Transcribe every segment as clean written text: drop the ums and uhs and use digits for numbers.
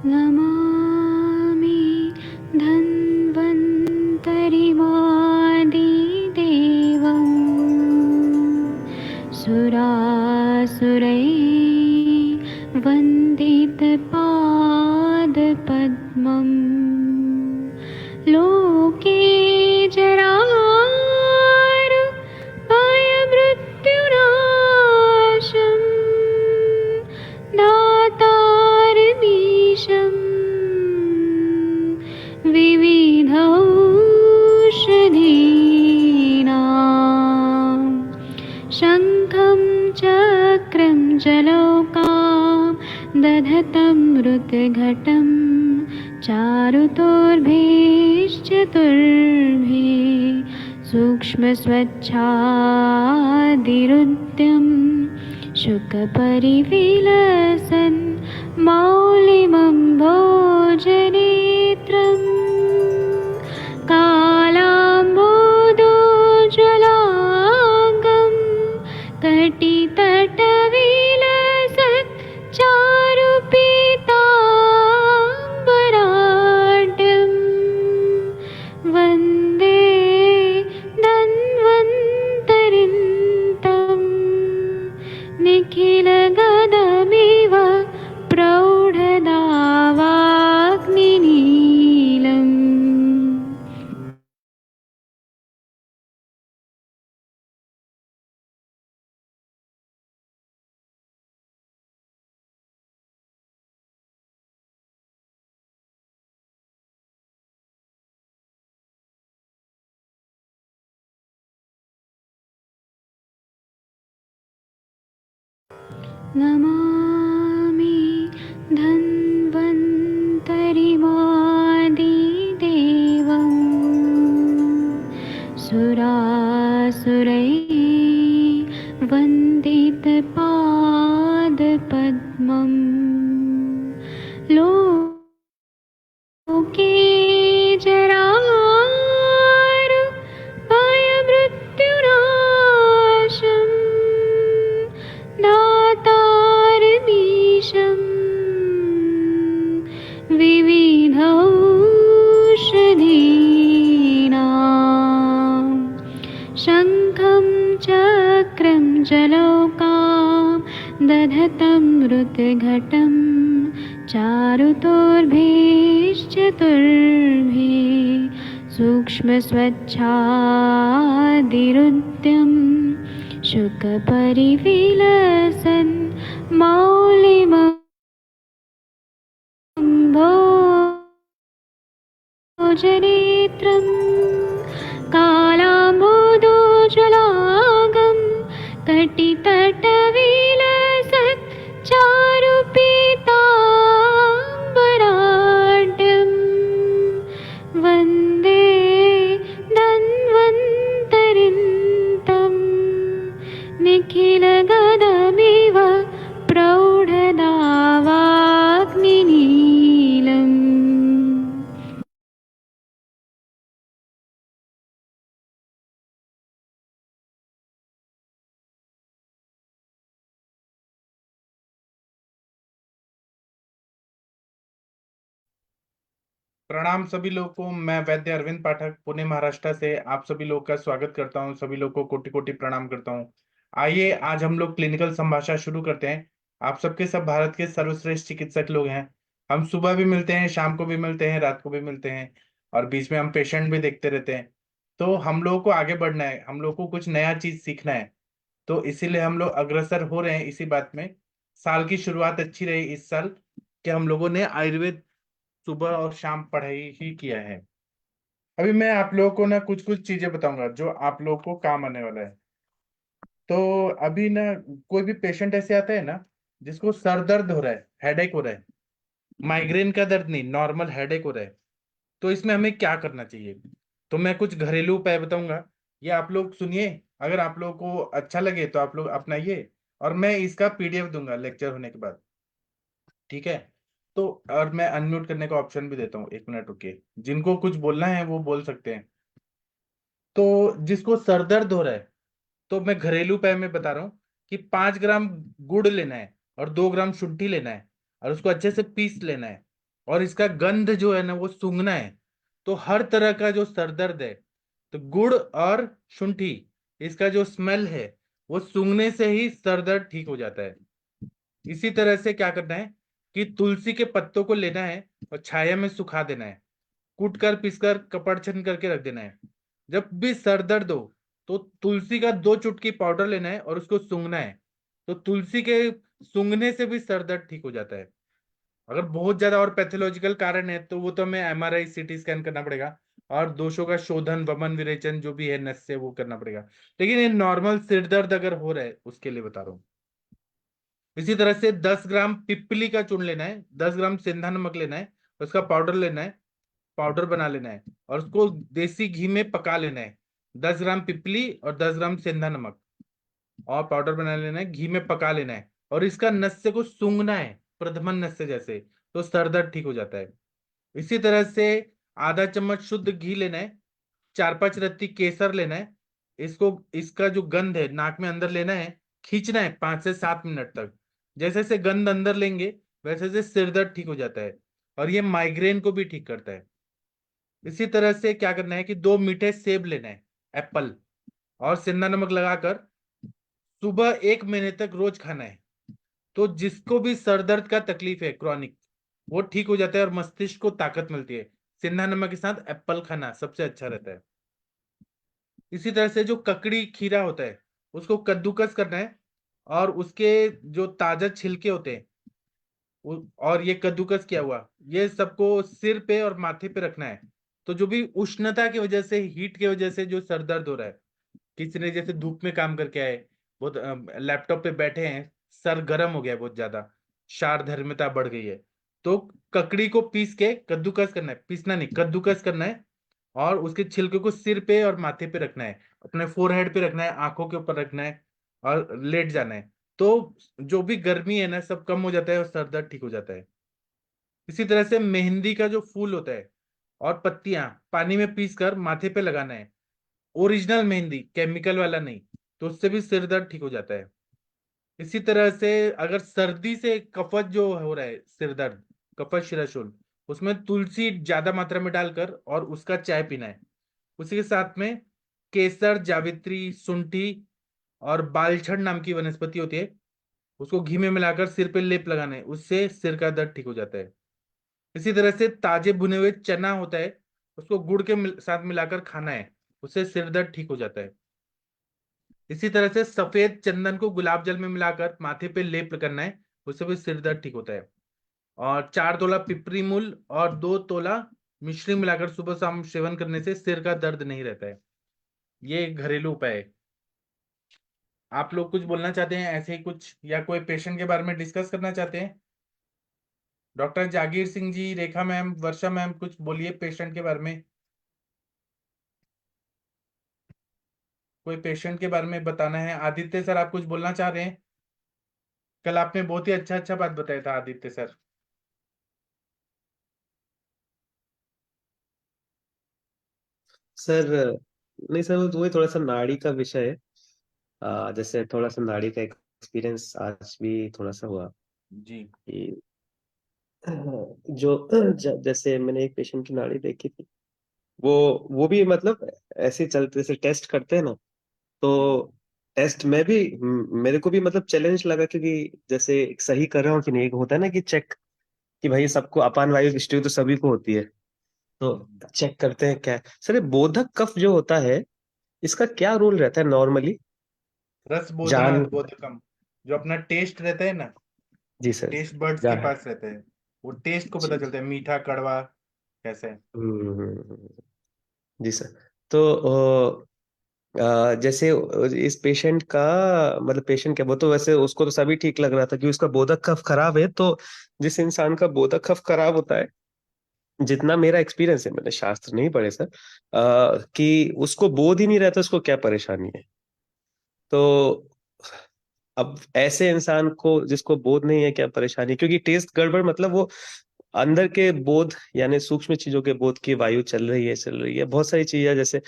नमामि धन्वन्तरिमादिदेवम् सुरासुरैर्वन्दितपादपद्मम् लोके जरारुभयमृत्युनाशम् दातारमीशम् विविधौषधीनां शङ्खं चक्रं जलौकां दधतं मृतघटं चारुतोर्भैश्चतुर्भिः सूक्ष्मस्वच्छादिरुद्यं शुकपरिविलसन् मौलिमं भोजनेत्रम् कालाम्बोदोज्ज्वलाङ्गं कटितटविलसत् चारुपीताम्बराढ्यं वन्दे धन्वन्तरिन्तं निखिलगदमिव प्रौढदावाग्निनीलम्। नमामि धन्वन्तरिमादिदेवम् सुरासुरैर्वन्दितपादपद्मम् लोके जरारुभयमृत्युनाशम् दातारमीशम् विविधौषधीनां शङ्खं चक्रं जलौकां दधतं मृतघटं चारुतोर्भैश्चतुर्भिः सूक्ष्मस्वच्छादिरुद्यं शुकपरिविलसन् मौलिमं भोजनेत्रम् कालाम्बोदोज्ज्वलाङ्गं कटितटविलसत् चारुपीताम्बराढ्यं वन्दे धन्वन्तरिन्तं निखिलगदमिव प्रौढदावाग्निनीलम्। प्रणाम सभी लोगों को। मैं वैद्य अरविंद पाठक पुणे महाराष्ट्र से आप सभी लोग का स्वागत करता हूं। सभी लोग को कोटि कोटि प्रणाम करता हूं। आइए आज हम लोग क्लिनिकल संभाषा शुरू करते हैं। आप सबके सब भारत के सर्वश्रेष्ठ चिकित्सक लोग हैं। हम सुबह भी मिलते हैं, शाम को भी मिलते हैं, रात को भी मिलते हैं और बीच में हम पेशेंट भी देखते रहते हैं। तो हम लोगों को आगे बढ़ना है, हम लोग को कुछ नया चीज सीखना है। तो इसीलिए हम लोग अग्रसर हो रहे हैं इसी बात में। साल की शुरुआत अच्छी रही इस साल कि हम लोगों ने आयुर्वेद सुबह और शाम पढ़ाई ही किया है। अभी मैं आप लोगों को ना कुछ कुछ चीजें बताऊंगा जो आप लोगों को काम आने वाला है। तो अभी ना कोई भी पेशेंट ऐसे आता है ना जिसको सर दर्द हो रहा है, हेडेक हो रहा है, माइग्रेन का दर्द नहीं, नॉर्मल हेडेक हो रहा है, तो इसमें हमें क्या करना चाहिए। तो मैं कुछ घरेलू उपाय बताऊंगा, ये आप लोग सुनिए। अगर आप लोगों को अच्छा लगे तो आप लोग अपनाइए और मैं इसका पीडीएफ दूंगा लेक्चर होने के बाद, ठीक है। तो और मैं अनम्यूट करने का ऑप्शन भी देता हूँ, 1 मिनट रुकिए। जिनको कुछ बोलना है वो बोल सकते हैं। तो जिसको सर दर्द हो रहा है, तो मैं घरेलू उपाय में बता रहा हूँ कि 5 ग्राम गुड़ लेना है और 2 ग्राम शुंठी लेना है और उसको अच्छे से पीस लेना है। और इसका गंध जो है ना वो सूंघना है। तो हर तरह का जो सरदर्द है, तो गुड़ और शुंठी, इसका जो स्मेल है वो सूंघने से ही सरदर्द ठीक हो जाता है। इसी तरह से क्या करना है कि तुलसी के पत्तों को लेना है और छाया में सुखा देना है, कूट कर पीसकर कपड़छन करके रख देना है। जब भी सर दर्द हो तो तुलसी का 2 चुटकी पाउडर लेना है और उसको सूंघना है। तो तुलसी के सूंघने से भी सर दर्द ठीक हो जाता है। अगर बहुत ज्यादा और पैथोलॉजिकल कारण है तो वो तो हमें एमआरआई सीटी स्कैन करना पड़ेगा और दोषों का शोधन वमन विरेचन जो भी है नस से वो करना पड़ेगा। लेकिन ये नॉर्मल सिर दर्द अगर हो रहा है उसके लिए बता रहा हूँ। इसी तरह से 10 ग्राम पिप्पली का चूर्ण लेना है, 10 ग्राम सेंधा नमक लेना है, उसका पाउडर लेना है, पाउडर बना लेना है और उसको देसी घी में पका लेना है। 10 ग्राम पिपली और 10 ग्राम सेंधा नमक और पाउडर बना लेना है, घी में पका लेना है और इसका नस्य को सूंघना है, प्रधमन नस्य जैसे, तो सर दर्द ठीक हो जाता है। इसी तरह से आधा चम्मच शुद्ध घी लेना है, 4-5 रत्ती केसर लेना है, इसको इसका जो गंध है नाक में अंदर लेना है, खींचना है 5 से 7 मिनट तक। जैसे जैसे गंध अंदर लेंगे वैसे वैसे सिर दर्द ठीक हो जाता है और ये माइग्रेन को भी ठीक करता है। इसी तरह से क्या करना है कि 2 मीठे सेब लेना है, एप्पल, और सेंधा नमक लगाकर सुबह 1 महीने तक रोज खाना है। तो जिसको भी सर दर्द का तकलीफ है क्रॉनिक, वो ठीक हो जाता है और मस्तिष्क को ताकत मिलती है। सेंधा नमक के साथ एप्पल खाना सबसे अच्छा रहता है। इसी तरह से जो ककड़ी खीरा होता है उसको कद्दूकस करना है और उसके जो ताजा छिलके होते हैं और ये कद्दूकस किया हुआ, ये सबको सिर पे और माथे पे रखना है। तो जो भी उष्णता की वजह से, हीट की वजह से जो सर दर्द हो रहा है, किसी ने जैसे धूप में काम करके आए, बहुत लैपटॉप पे बैठे हैं, सर गर्म हो गया है बहुत ज्यादा, शार धर्मिता बढ़ गई है, तो ककड़ी को पीस के कद्दूकस करना है, पीसना नहीं कद्दूकस करना है और उसके छिलके को सिर पे और माथे पे रखना है, अपने फोरहेड पे रखना है, आंखों के ऊपर रखना है और लेट जाना है। तो जो भी गर्मी है ना सब कम हो जाता है और सर दर्द ठीक हो जाता है। इसी तरह से मेहंदी का जो फूल होता है और पत्तियां पानी में पीस कर माथे पे लगाना है, ओरिजिनल मेहंदी, केमिकल वाला नहीं, तो उससे भी सिर दर्द ठीक हो जाता है। इसी तरह से अगर सर्दी से कफत जो हो रहा है, सिर दर्द, कफत शिराशूल, उसमें तुलसी ज्यादा मात्रा में डालकर और उसका चाय पीना है। उसी के साथ में केसर, जावित्री, शुंठी और बालछड़ नाम की वनस्पति होती है, उसको घी में मिलाकर सिर पे लेप लगाना है, उससे सिर का दर्द ठीक हो जाता है। इसी तरह से ताजे भुने हुए चना होता है, उसको गुड़ के साथ मिलाकर खाना है, उससे सिर दर्द ठीक हो जाता है। इसी तरह से सफेद चंदन को गुलाब जल में मिलाकर माथे पे लेप करना है, उससे भी सिर दर्द ठीक होता है। और 4 तोला पिपरी मूल और 2 तोला मिश्री मिलाकर सुबह शाम सेवन करने से सिर का दर्द नहीं रहता है। ये एक घरेलू उपाय है। आप लोग कुछ बोलना चाहते हैं ऐसे ही कुछ, या कोई पेशेंट के बारे में डिस्कस करना चाहते हैं? डॉक्टर जागीर सिंह जी, रेखा मैम, वर्षा मैम, कुछ बोलिए पेशेंट के बारे में। कोई पेशेंट के बारे में बताना है? आदित्य सर, आप कुछ बोलना चाह रहे हैं? कल आपने बहुत ही अच्छा अच्छा बात बताया था आदित्य सर। सर नहीं सर, वो वही थोड़ा सा नाड़ी का विषय है। जैसे थोड़ा सा नाड़ी का एक्सपीरियंस आज भी थोड़ा सा हुआ जी। कि जैसे मैंने एक पेशेंट की नाड़ी देखी थी। वो वो भी मतलब ऐसे ही चलते, जैसे टेस्ट करते हैं ना, तो जी। टेस्ट में भी मेरे को भी मतलब चैलेंज लगा, क्योंकि जैसे सही कर रहा हूँ कि नहीं, एक होता है ना कि चेक, कि भाई सबको अपान वायु दृष्टि तो सभी को होती है, तो चेक करते हैं क्या है। सर ये बोधक कफ जो होता है, इसका क्या रोल रहता है नॉर्मली? रस बोधना जान। बोधकम, जो अपना टेस्ट रहता है ना, जी सर। टेस्ट बर्ड्स के जान। पास रहता है, वो टेस्ट को पता जी। चलता है मीठा कड़वा कैसे है। जी सर। तो जैसे इस पेशेंट का मतलब, पेशेंट क्या, वो तो वैसे उसको तो सभी ठीक लग रहा था कि उसका बोधक कफ खराब है। तो जिस इंसान का बोधक कफ खराब होता है, जितना मेरा एक्सपीरियंस है, मैंने शास्त्र नहीं पढ़े सर, कि उसको बोध ही नहीं रहता उसको क्या परेशानी है। तो अब ऐसे इंसान को जिसको बोध नहीं है क्या परेशानी, क्योंकि टेस्ट गड़बड़ मतलब वो अंदर के बोध, यानी सूक्ष्म चीजों के बोध की वायु चल रही है बहुत सारी चीजें, जैसे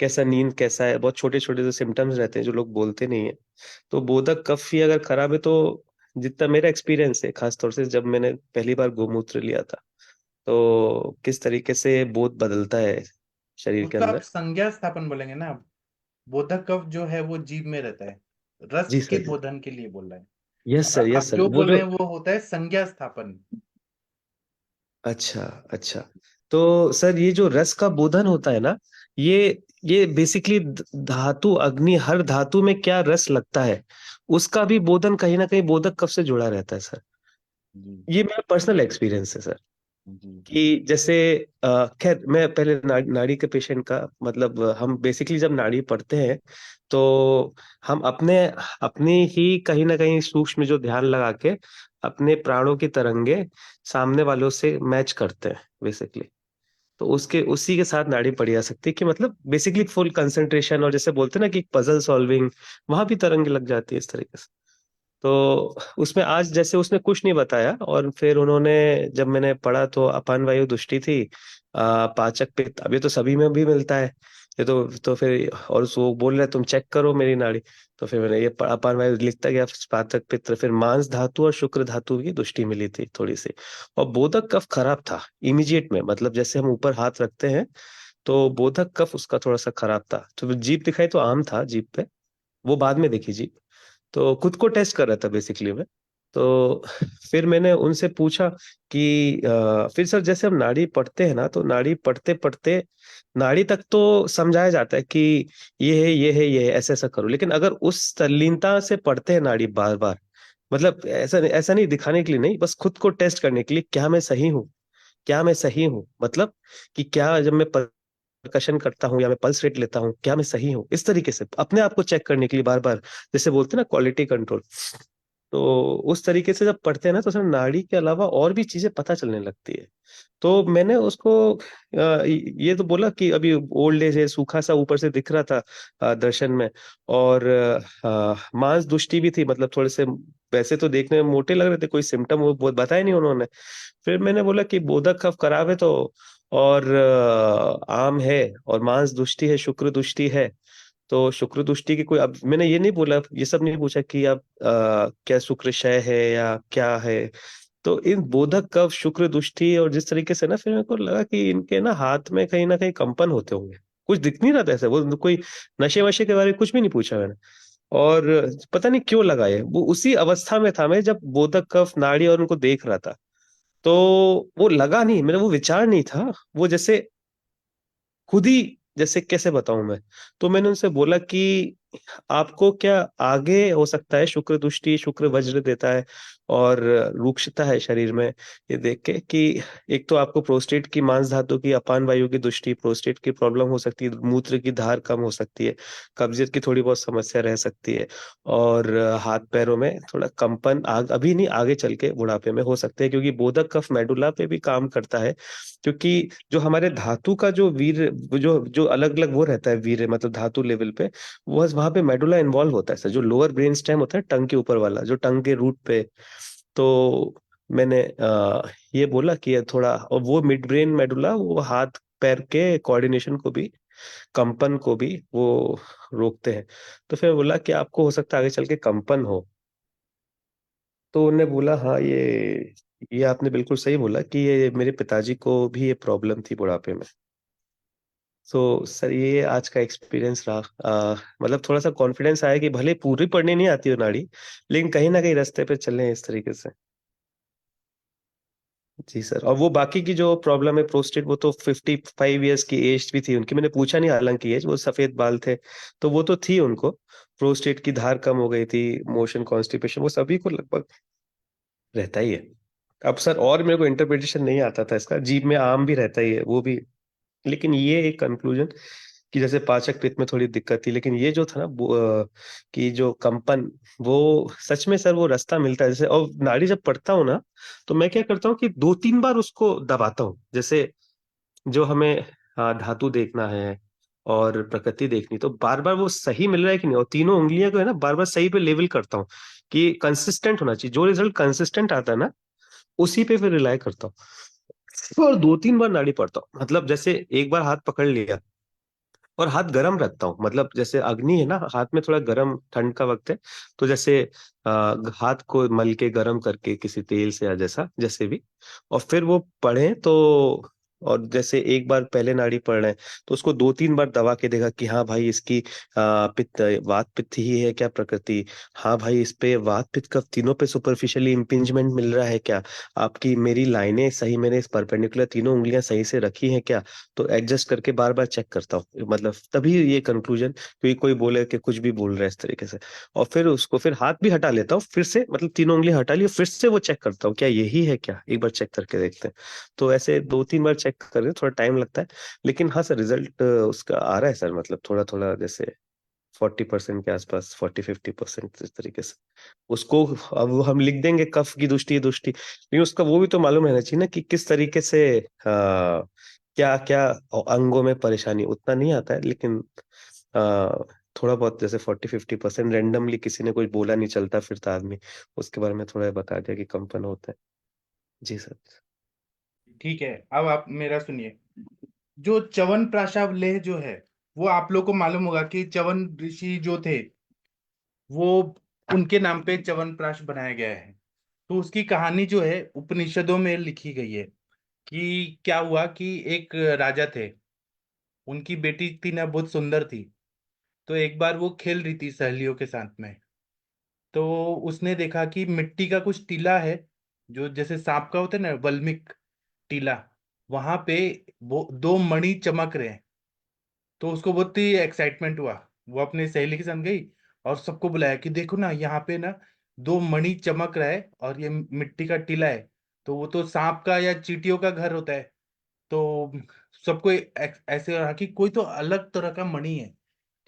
कैसा नींद कैसा है, बहुत छोटे छोटे जो सिम्टम्स रहते हैं जो लोग बोलते नहीं है। तो बोधक कफ ही अगर खराब है तो, जितना मेरा एक्सपीरियंस है, खासतौर से जब मैंने पहली बार गोमूत्र लिया था, तो किस तरीके से बोध बदलता है शरीर के उसका आप अंदर। संज्ञा स्थापन बोलेंगे ना। बोधक कफ जो है वो जीभ में रहता है, रस जी के सर। बोधन के लिए बोल रहा है। यस और सर, यस आप सर, जो वो बोल जो। रहे हैं वो होता है संज्ञा स्थापन। अच्छा, अच्छा। तो सर ये जो रस का बोधन होता है ना, ये ये बेसिकली धातु अग्नि, हर धातु में क्या रस लगता है उसका भी बोधन कहीं ना कहीं बोधक कब से जुड़ा रहता है सर। जी ये मेरा पर्सनल एक्सपीरियंस है सर। जी कि जैसे खैर मैं पहले नाड़ी के पेशेंट का मतलब हम बेसिकली जब नाड़ी पढ़ते हैं तो हम अपने अपनी ही कहीं ना कहीं सूक्ष्म जो ध्यान लगा के अपने प्राणों की तरंगे सामने वालों से मैच करते हैं बेसिकली। तो उसके उसी के साथ नाड़ी पढ़ी जा सकती है कि मतलब बेसिकली फुल कंसंट्रेशन, और जैसे बोलते हैं ना कि पजल सॉल्विंग, वहां भी तरंगे लग जाती है इस तरीके से। तो उसमें आज जैसे उसने कुछ नहीं बताया, और फिर उन्होंने जब मैंने पढ़ा तो अपान वायु दृष्टि थी, पाचक पित्त, अभी तो सभी में भी मिलता है ये तो फिर, और वो बोल रहे तुम चेक करो मेरी नाड़ी। तो फिर मैंने ये अपान वायु लिखता गया, पाचक पित्त, फिर मांस धातु और शुक्र धातु की दृष्टि मिली थी थोड़ी सी। और बोधक कफ खराब था इमीडिएट में, मतलब जैसे हम ऊपर हाथ रखते हैं तो बोधक कफ उसका थोड़ा सा खराब था। तो जीप दिखाई तो आम था जीप पे, वो बाद में देखी जीप। तो खुद को टेस्ट कर रहा था बेसिकली मैं। तो फिर मैंने उनसे पूछा कि फिर सर जैसे हम नाड़ी पढ़ते हैं ना, तो नाड़ी पढ़ते पढ़ते नाड़ी तक तो समझाया जाता है कि ये है ये है ये है, ऐसे ऐसा करो, लेकिन अगर उस तल्लीनता से पढ़ते हैं नाड़ी बार बार, मतलब ऐसा ऐसा नहीं दिखाने के लिए नहीं, बस खुद को टेस्ट करने के लिए, क्या मैं सही हूँ, क्या मैं सही हूँ, मतलब कि क्या जब मैं परकशन करता हूँ या मैं पल्स रेट लेता हूँ क्या मैं सही हूँ, इस तरीके से अपने आप को चेक करने के लिए बार बार, जैसे बोलते हैं ना क्वालिटी कंट्रोल। तो उस तरीके से जब पढ़ते हैं ना तो सर नाड़ी के अलावा और भी चीजें पता चलने लगती है। तो मैंने उसको ये तो बोला कि अभी ओल्ड एज है, सूखा सा ऊपर से दिख रहा था दर्शन में, और मांस दुष्टि भी थी, मतलब थोड़े से वैसे तो देखने में मोटे लग रहे थे, कोई सिम्टम वो बहुत बताया नहीं उन्होंने। फिर मैंने बोला कि बोधक कफ खराब है तो, और आम है, और मांस दुष्टि है, शुक्र दुष्टि है। तो शुक्र दुष्टि की कोई, अब मैंने ये नहीं बोला, ये सब नहीं पूछा कि अब क्या शुक्र क्षय है या क्या है। तो इन बोधक कफ शुक्र दुष्टि और जिस तरीके से ना, फिर मेरे को लगा कि इनके ना कहीं कंपन होते होंगे। कुछ दिख नहीं रहा था ऐसे, वो कोई नशे वशे के बारे में कुछ भी नहीं पूछा मैंने। और पता नहीं क्यों लगा ये, वो उसी अवस्था में था मैं जब बोधक कफ नाड़ी और उनको देख रहा था। तो वो लगा नहीं, मेरा वो विचार नहीं था, वो जैसे खुद ही, जैसे कैसे बताऊं मैं। तो मैंने उनसे बोला कि आपको क्या आगे हो सकता है शुक्र दुष्टि, शुक्र वज्र देता है और रुक्षता है शरीर में, ये देख के कि एक तो आपको प्रोस्टेट की मांस धातु की अपान वायु की दृष्टि, प्रोस्टेट की प्रॉब्लम हो सकती है, मूत्र की धार कम हो सकती है, कब्जियत की थोड़ी बहुत समस्या रह सकती है, और हाथ पैरों में थोड़ा कंपन अभी नहीं आगे चल के बुढ़ापे में हो सकते हैं, क्योंकि बोधक कफ मेडुला पे भी काम करता है। क्योंकि जो हमारे धातु का जो वीर, जो जो अलग अलग वो रहता है वीर, मतलब धातु लेवल पे, वो वहां पे मेडुला इन्वॉल्व होता है सर, जो लोअर ब्रेन स्टेम होता है टंग के ऊपर वाला, जो टंग के रूट पे। तो मैंने ये बोला कि ये थोड़ा, और वो मिड ब्रेन मेडुला वो हाथ पैर के कोऑर्डिनेशन को भी, कंपन को भी वो रोकते हैं। तो फिर बोला कि आपको हो सकता है आगे चल के कंपन हो। तो उन्होंने बोला हाँ, ये आपने बिल्कुल सही बोला कि ये मेरे पिताजी को भी ये प्रॉब्लम थी बुढ़ापे में। सो सर ये आज का एक्सपीरियंस रहा। मतलब थोड़ा सा कॉन्फिडेंस आया कि भले पूरी पढ़नी नहीं आती हो नाड़ी, लेकिन कहीं ना कहीं रास्ते पे चले हैं इस तरीके से। जी सर। और वो बाकी की जो प्रॉब्लम है प्रोस्टेट, वो तो 55 ईयर्स की एज भी थी उनकी, मैंने पूछा नहीं हालांकि एज, वो सफेद बाल थे तो वो तो थी उनको। प्रोस्टेट की धार कम हो गई थी, मोशन कॉन्स्टिपेशन, वो सभी को लगभग रहता ही है। अब सर और मेरे को इंटरप्रिटेशन नहीं आता था इसका, जीभ में आम भी रहता ही है वो भी, लेकिन ये एक कंक्लूजन कि जैसे पाचक पित्त में थोड़ी दिक्कत थी, लेकिन ये जो था ना कि जो कंपन, वो सच में सर वो रास्ता मिलता है जैसे। और नाड़ी जब पढ़ता हूँ ना, तो मैं क्या करता हूँ कि 2-3 बार उसको दबाता हूँ, जैसे जो हमें धातु देखना है और प्रकृति देखनी, तो बार बार वो सही मिल रहा है कि नहीं, और तीनों उंगलियां को है ना बार बार सही पे लेवल करता हूँ कि कंसिस्टेंट होना चाहिए, जो रिजल्ट कंसिस्टेंट आता है ना उसी पे फिर रिलाई करता हूँ। और 2-3 बार नाड़ी पढ़ता हूँ, मतलब जैसे एक बार हाथ पकड़ लिया, और हाथ गरम रखता हूँ, मतलब जैसे अग्नि है ना हाथ में, थोड़ा गरम, ठंड का वक्त है तो जैसे हाथ को मल के गरम करके किसी तेल से या जैसा जैसे भी, और फिर वो पढ़े तो, और जैसे एक बार पहले नाड़ी पढ़ रहे हैं तो उसको 2-3 बार दबा के देखा कि हाँ भाई इसकी पित्त वात पित्त ही है क्या प्रकृति, हाँ भाई इस पे वात पित्त कफ तीनों पे सुपरफिशियली इम्पिंजमेंट मिल रहा है क्या, आपकी मेरी लाइनें सही, मैंने इस परपेंडिकुलर तीनों उंगलियां सही से रखी हैं क्या, तो एडजस्ट करके बार बार चेक करता हूँ, मतलब तभी ये कंक्लूजन, क्योंकि कोई बोले कि कुछ भी बोल रहा है इस तरीके से, और फिर उसको फिर हाथ भी हटा लेता हूँ फिर से, मतलब तीनों उंगली हटा लिया फिर से वो चेक करता हूँ क्या यही है क्या, एक बार चेक करके देखते हैं। तो ऐसे 2-3 बार चेक कर रहे हैं, थोड़ा टाइम लगता है, लेकिन हाँ सर रिजल्ट उसका आ रहा है सर, मतलब थोड़ा थोड़ा जैसे 40% के आसपास, 40-50% इस तरीके से उसको। अब वो हम लिख देंगे कफ की दुष्टि दुष्टि, लेकिन उसका वो भी तो मालूम रहना चाहिए ना कि किस तरीके से क्या क्या अंगों में परेशानी, उतना नहीं आता है लेकिन आ, थोड़ा बहुत जैसे 40-50% रेंडमली किसी ने कुछ बोला नहीं चलता फिरता आदमी, उसके बारे में थोड़ा बता दिया कि कंपन होता है। जी सर। ठीक है, अब आप मेरा सुनिए। जो च्यवन प्राशाव लेह जो है, वो आप लोग को मालूम होगा कि च्यवन ऋषि जो थे, वो उनके नाम पे च्यवनप्राश बनाया गया है। तो उसकी कहानी जो है उपनिषदों में लिखी गई है कि क्या हुआ कि एक राजा थे, उनकी बेटी थी ना, बहुत सुंदर थी। तो एक बार वो खेल रही थी सहेलियों के साथ में, तो उसने देखा कि मिट्टी का कुछ टीला है, जो जैसे सांप का होता है ना, वल्मिक टीला, वहां पे वो दो मणि चमक रहे हैं। तो उसको बहुत ही एक्साइटमेंट हुआ, वो अपने सहेली के साथ गई और सबको बुलाया कि देखो ना, यहाँ पे ना दो मणि चमक रहा है और ये मिट्टी का टीला है। तो वो तो सांप का या चींटियों का घर होता है। तो सबको ऐसे रहा कि कोई तो अलग तरह का मणि है।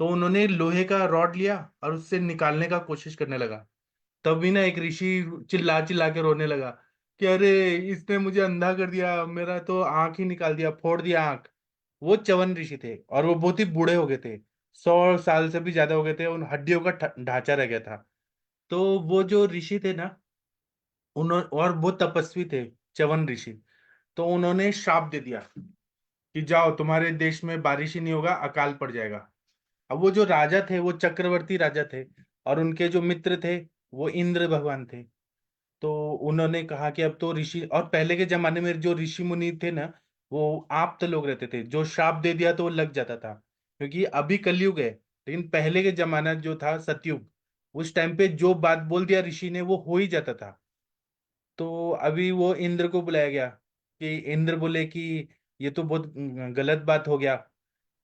तो उन्होंने लोहे का रॉड लिया और उससे निकालने का कोशिश करने लगा। तभी ना एक ऋषि चिल्ला चिल्ला के रोने लगा कि अरे, इसने मुझे अंधा कर दिया, मेरा तो आंख ही निकाल दिया, फोड़ दिया आंख। वो च्यवन ऋषि थे और वो बहुत ही बूढ़े हो गए थे, 100 साल से भी ज्यादा हो गए थे, उन हड्डियों का ढांचा रह गया था। तो वो जो ऋषि थे ना, उन्होंने, और वो तपस्वी थे, च्यवन ऋषि। तो उन्होंने श्राप दे दिया कि जाओ, तुम्हारे देश में बारिश ही नहीं होगा, अकाल पड़ जाएगा। अब वो जो राजा थे वो चक्रवर्ती राजा थे, और उनके जो मित्र थे वो इंद्र भगवान थे। तो उन्होंने कहा कि अब तो ऋषि, और पहले के जमाने में जो ऋषि मुनि थे ना, वो आप्त लोग रहते थे, जो श्राप दे दिया तो वो लग जाता था। क्योंकि अभी कलयुग है, लेकिन पहले के जमाना जो था सतयुग, उस टाइम पे जो बात बोल दिया ऋषि ने वो हो ही जाता था। तो अभी वो इंद्र को बुलाया गया कि इंद्र बोले कि ये तो बहुत गलत बात हो गया।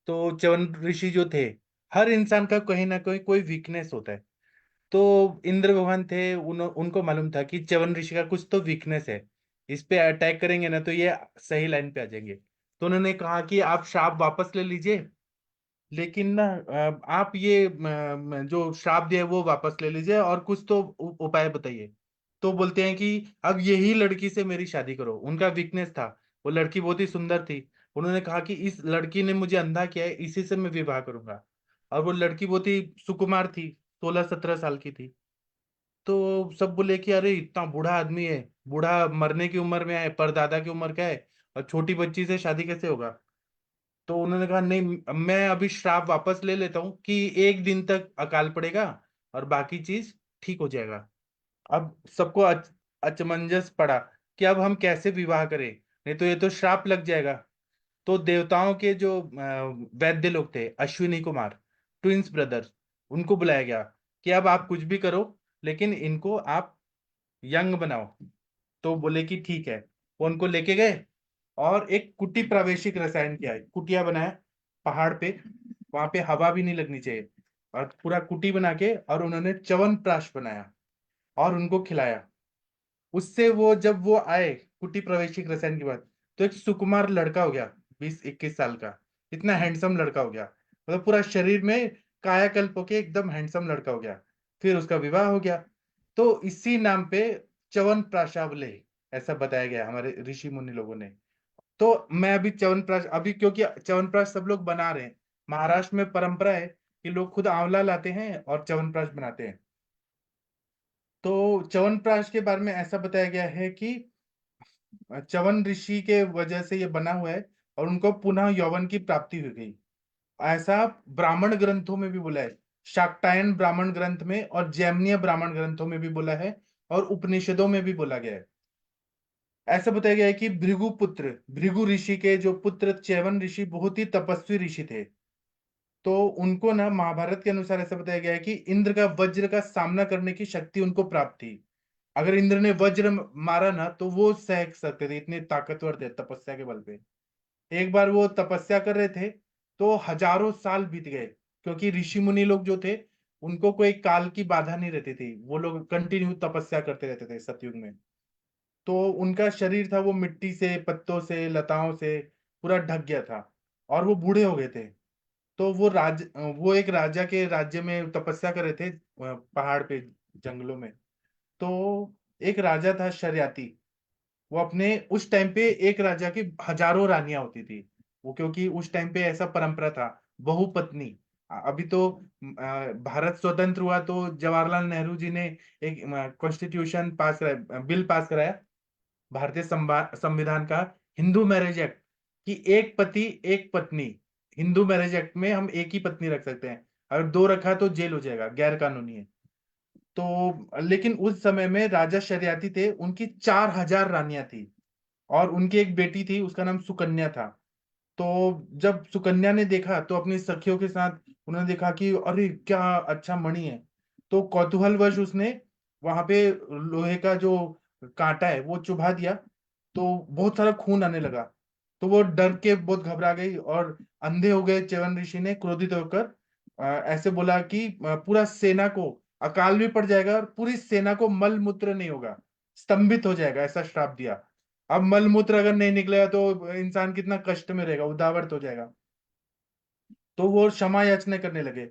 तो च्यवन ऋषि जो थे, हर इंसान का कहीं ना कहीं कोई वीकनेस होता है। तो इंद्र भगवान थे, उनको मालूम था कि च्यवन ऋषि का कुछ तो वीकनेस है, इस पे अटैक करेंगे ना तो ये सही लाइन पे आ जाएंगे। तो उन्होंने कहा कि आप श्राप वापस ले लीजिए, लेकिन ना आप ये जो श्राप दिया है वो वापस ले लीजिए और कुछ तो उपाय बताइए। तो बोलते हैं कि अब यही लड़की से मेरी शादी करो। उनका वीकनेस था, वो लड़की बहुत ही सुंदर थी। उन्होंने कहा कि इस लड़की ने मुझे अंधा किया है, इसी से मैं विवाह करूंगा। और वो लड़की बहुत ही सुकुमार थी, 16-17 साल की थी। तो सब बोले कि अरे, इतना बूढ़ा आदमी है, बूढ़ा मरने की उम्र में है, परदादा की उम्र का है, और छोटी बच्ची से शादी कैसे होगा। तो उन्होंने कहा नहीं, मैं अभी श्राप वापस ले लेता हूँ कि एक दिन तक अकाल पड़ेगा और बाकी चीज ठीक हो जाएगा। अब सबको अचमंजस पड़ा कि अब हम कैसे विवाह करें, नहीं तो ये तो श्राप लग जाएगा। तो देवताओं के जो वैद्य लोग थे, अश्विनी कुमार, ट्विंस ब्रदर्स, उनको बुलाया गया कि अब आप कुछ भी करो, लेकिन इनको आप यंग बनाओ। तो बोले कि ठीक है। वो उनको लेके गए और एक कुटी प्रावेशिक रसायन किया है, कुटिया बनाया पहाड़ पे, वहां पे हवा भी नहीं लगनी चाहिए, और पूरा कुटी बना के और उन्होंने च्यवन प्राश बनाया और उनको खिलाया। उससे वो जब वो आए कुटी प्रवेशिक रसायन के बाद, तो एक सुकुमार लड़का हो गया, 20-21 साल का। इतना हैंडसम लड़का हो गया, मतलब पूरा शरीर में कायाकल्प होके एकदम हैंडसम लड़का हो गया। फिर उसका विवाह हो गया। तो इसी नाम पे च्यवन प्राशावले ऐसा बताया गया हमारे ऋषि मुनि लोगों ने। तो मैं अभी च्यवनप्राश, अभी क्योंकि च्यवनप्राश सब लोग बना रहे हैं, महाराष्ट्र में परंपरा है कि लोग खुद आंवला लाते हैं और च्यवनप्राश बनाते हैं। तो च्यवनप्राश के बारे में ऐसा बताया गया है कि च्यवन ऋषि के वजह से ये बना हुआ है और उनको पुनः यौवन की प्राप्ति हो गई। ऐसा ब्राह्मण ग्रंथों में भी बोला है, शाक्टायन ब्राह्मण ग्रंथ में और जैमिनीय ब्राह्मण ग्रंथों में भी बोला है, और उपनिषदों में भी बोला गया है। ऐसा बताया गया है कि भृगु ऋषि के जो पुत्र च्यवन ऋषि बहुत ही तपस्वी ऋषि थे। तो उनको ना महाभारत के अनुसार ऐसा बताया गया है कि इंद्र का वज्र का सामना करने की शक्ति उनको प्राप्त थी। अगर इंद्र ने वज्र मारा ना तो वो सह सकते थे, इतने ताकतवर थे तपस्या के बल पे। एक बार वो तपस्या कर रहे थे तो हजारों साल बीत गए, क्योंकि ऋषि मुनि लोग जो थे उनको कोई काल की बाधा नहीं रहती थी, वो लोग कंटिन्यू तपस्या करते रहते थे सतयुग में। तो उनका शरीर था वो मिट्टी से, पत्तों से, लताओं से पूरा ढक गया था, और वो बूढ़े हो गए थे। तो वो एक राजा के राज्य में तपस्या कर रहे थे, पहाड़ पे, जंगलों में। तो एक राजा था शर्याती। वो अपने उस टाइम पे एक राजा की हजारों रानियां होती थी, वो क्योंकि उस टाइम पे ऐसा परंपरा था, बहुपत्नी। अभी तो भारत स्वतंत्र हुआ तो जवाहरलाल नेहरू जी ने एक कॉन्स्टिट्यूशन पास कराया, बिल पास कराया, भारतीय संविधान का, हिंदू मैरिज एक्ट, कि एक पति एक पत्नी। हिंदू मैरिज एक्ट में हम एक ही पत्नी रख सकते हैं, अगर दो रखा तो जेल हो जाएगा, गैर कानूनी है। तो लेकिन उस समय में राजा शरियाती थे, उनकी 4,000 रानियां थी, और उनकी एक बेटी थी, उसका नाम सुकन्या था। तो जब सुकन्या ने देखा तो अपनी सखियों के साथ उन्होंने देखा कि अरे क्या अच्छा मणि है। तो कौतूहलवश उसने वहां पे लोहे का जो कांटा है वो चुभा दिया, तो बहुत सारा खून आने लगा। तो वो डर के बहुत घबरा गई, और अंधे हो गए च्यवन ऋषि ने क्रोधित होकर ऐसे बोला कि पूरा सेना को अकाल भी पड़ जाएगा, और पूरी सेना को मल मूत्र नहीं होगा, स्तंभित हो जाएगा, ऐसा श्राप दिया। अब मल मूत्र अगर नहीं निकलेगा तो इंसान कितना कष्ट में रहेगा, उदावत हो जाएगा। तो वो क्षमा याचना करने लगे,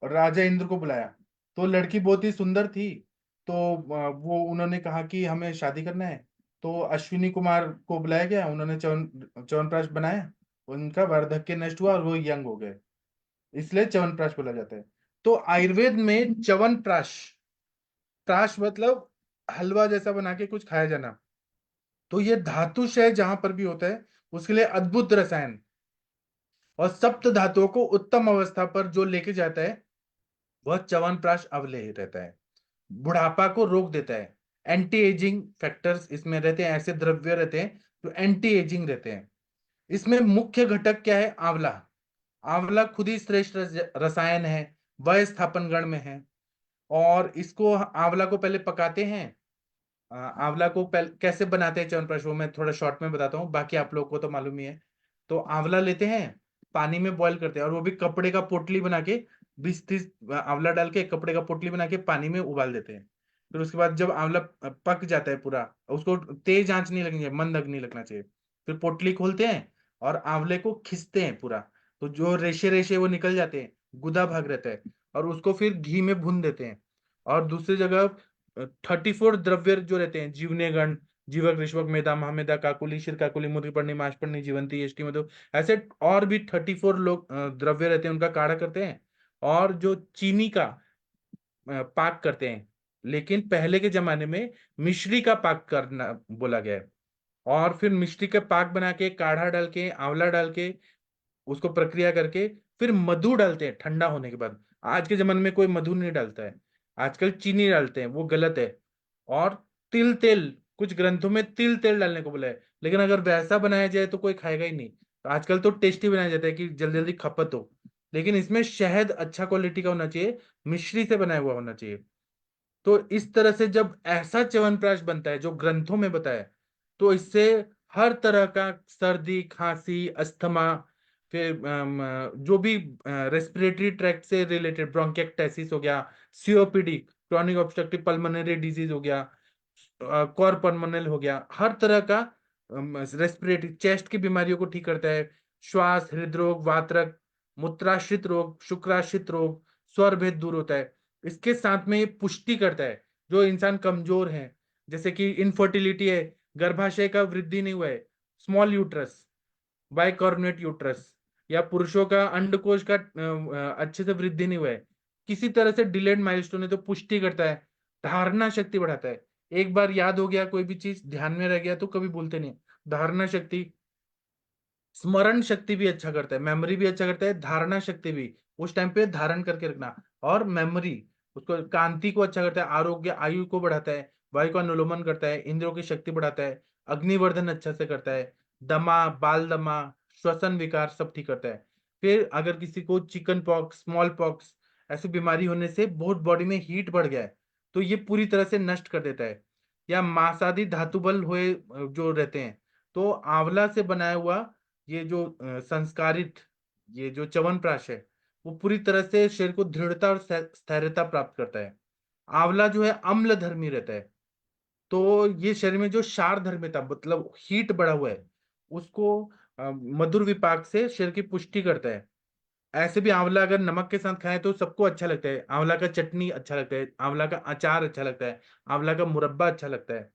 और राजा इंद्र को बुलाया। तो लड़की बहुत ही सुंदर थी। तो वो उन्होंने कहा कि हमें शादी करना है। तो अश्विनी कुमार को बुलाया गया, उन्होंने च्यवनप्राश बनाया, उनका वार्धक्य नष्ट हुआ और वो यंग हो गए, इसलिए च्यवनप्राश बोला जाता है। तो आयुर्वेद में च्यवनप्राश, प्राश मतलब हलवा जैसा बना के कुछ खाया जाना, तो ये धातुशय जहां पर भी होता है उसके लिए अद्भुत रसायन, और सप्त धातुओं को उत्तम अवस्था पर जो लेके जाता है वह च्यवनप्राश अवलेह रहता है। बुढ़ापा को रोक देता है, एंटी एजिंग फैक्टर्स इसमें रहते हैं, ऐसे द्रव्य रहते हैं जो एंटी एजिंग रहते हैं। इसमें मुख्य घटक क्या है? आंवला। आंवला खुद ही श्रेष्ठ रसायन है, वह स्थापन गण में है। और इसको, आंवला को पहले पकाते हैं। आंवला को पहले कैसे बनाते हैं च्यवनप्राश, वो मैं थोड़ा शॉर्ट में बताता हूँ, बाकी आप लोगों को तो मालूम ही है। तो आंवला लेते हैं, पानी में बॉईल करते हैं, और वो भी कपड़े का पोटली बना के 20-30 आंवला डाल के कपड़े का पोटली बना के पानी में उबाल देते हैं। फिर उसके बाद जब आंवला पक जाता है पूरा, उसको तेज आंच नहीं लगनी चाहिए, मंद अग्नि लगना चाहिए। फिर पोटली खोलते हैं और आंवले को खिसते हैं पूरा, तो जो रेशे रेशे वो निकल जाते हैं, गुदा भाग रहता है, और उसको फिर घी में भून देते हैं। और दूसरी जगह 34 द्रव्य जो रहते हैं, जीवनेगण, जीवक, ऋष्वक, मेधा, महामेधा, काकुली, शिरकाकुली, मुद्रिपर्णी, माशपर्णी, जीवंती, यष्टि, मधु, ऐसे और भी 34 लोग द्रव्य रहते हैं, उनका काढ़ा करते हैं। और जो चीनी का पाक करते हैं, लेकिन पहले के जमाने में मिश्री का पाक करना बोला गया है। और फिर मिश्री का पाक बना के, काढ़ा डाल के, आंवला डाल के, उसको प्रक्रिया करके फिर मधु डालते हैं ठंडा होने के बाद। आज के जमाने में कोई मधु नहीं डालता है, आजकल चीनी डालते हैं, वो गलत है। और तिल तेल, कुछ ग्रंथों में तिल तेल डालने को बोला है, लेकिन अगर वैसा बनाया जाए तो कोई खाएगा ही नहीं। तो आजकल तो टेस्टी बनाया जाता है कि जल्दी जल्दी खपत हो, लेकिन इसमें शहद अच्छा क्वालिटी का होना चाहिए, मिश्री से बनाया हुआ होना चाहिए। तो इस तरह से जब ऐसा च्यवनप्राश बनता है जो ग्रंथों में बताया है, तो इससे हर तरह का सर्दी, खांसी, अस्थमा, फिर जो भी रेस्पिरेटरी ट्रैक्ट से रिलेटेड, ब्रोंकिएक्टाइसिस हो गया, COPD, chronic obstructive pulmonary disease हो गया, कॉर पल्मोनल हो गया, हर तरह का रेस्पिरेटरी चेस्ट की बीमारियों को ठीक करता है। श्वास, हृदरोग, वातरक, मूत्राश्रित रोग, शुक्राश्रित रोग, स्वर भेद दूर होता है। इसके साथ में ये पुष्टि करता है, जो इंसान कमजोर है, जैसे कि इनफर्टिलिटी है, गर्भाशय का वृद्धि नहीं हुआ है, स्मॉल यूट्रस, बाइकॉर्नेट यूट्रस, या पुरुषों का अंडकोश का अच्छे से वृद्धि नहीं हुआ है, किसी तरह से डिलेड माइलस्टोन है, तो पुष्टि करता है, धारणा शक्ति बढ़ाता है। एक बार याद हो गया कोई भी चीज, ध्यान में रह गया तो कभी भूलते नहीं। धारणा शक्ति, स्मरण शक्ति भी अच्छा करता है, मेमोरी भी अच्छा करता है, धारणा शक्ति भी, उस टाइम पे धारण करके रखना, और मेमोरी, उसको कांति को अच्छा करता है, आरोग्य आयु को बढ़ाता है, वायु का अनुलोमन करता है, इंद्रियों की शक्ति बढ़ाता है, अग्निवर्धन अच्छा से करता है, दमा, बाल दमा, श्वसन विकार सब ठीक करता है। फिर अगर किसी को चिकन पॉक्स, स्मॉल पॉक्स ऐसी बीमारी होने से बहुत बॉडी में हीट बढ़ गया है, तो ये पूरी तरह से नष्ट कर देता है। या मांसादी धातु बल हुए जो रहते हैं, तो आंवला से बनाया हुआ ये जो संस्कारित, ये जो च्यवनप्राश है, वो पूरी तरह से शरीर को दृढ़ता और स्थैर्यता प्राप्त करता है। आंवला जो है अम्ल धर्मी रहता है, तो ये शरीर में जो क्षार धर्मिता मतलब हीट बढ़ा हुआ है, उसको मधुर विपाक से शरीर की पुष्टि करता है। ऐसे भी आंवला अगर नमक के साथ खाएं तो सबको अच्छा लगता है, आंवला का चटनी अच्छा लगता है, आंवला का अचार अच्छा लगता है, आंवला का मुरब्बा अच्छा लगता है।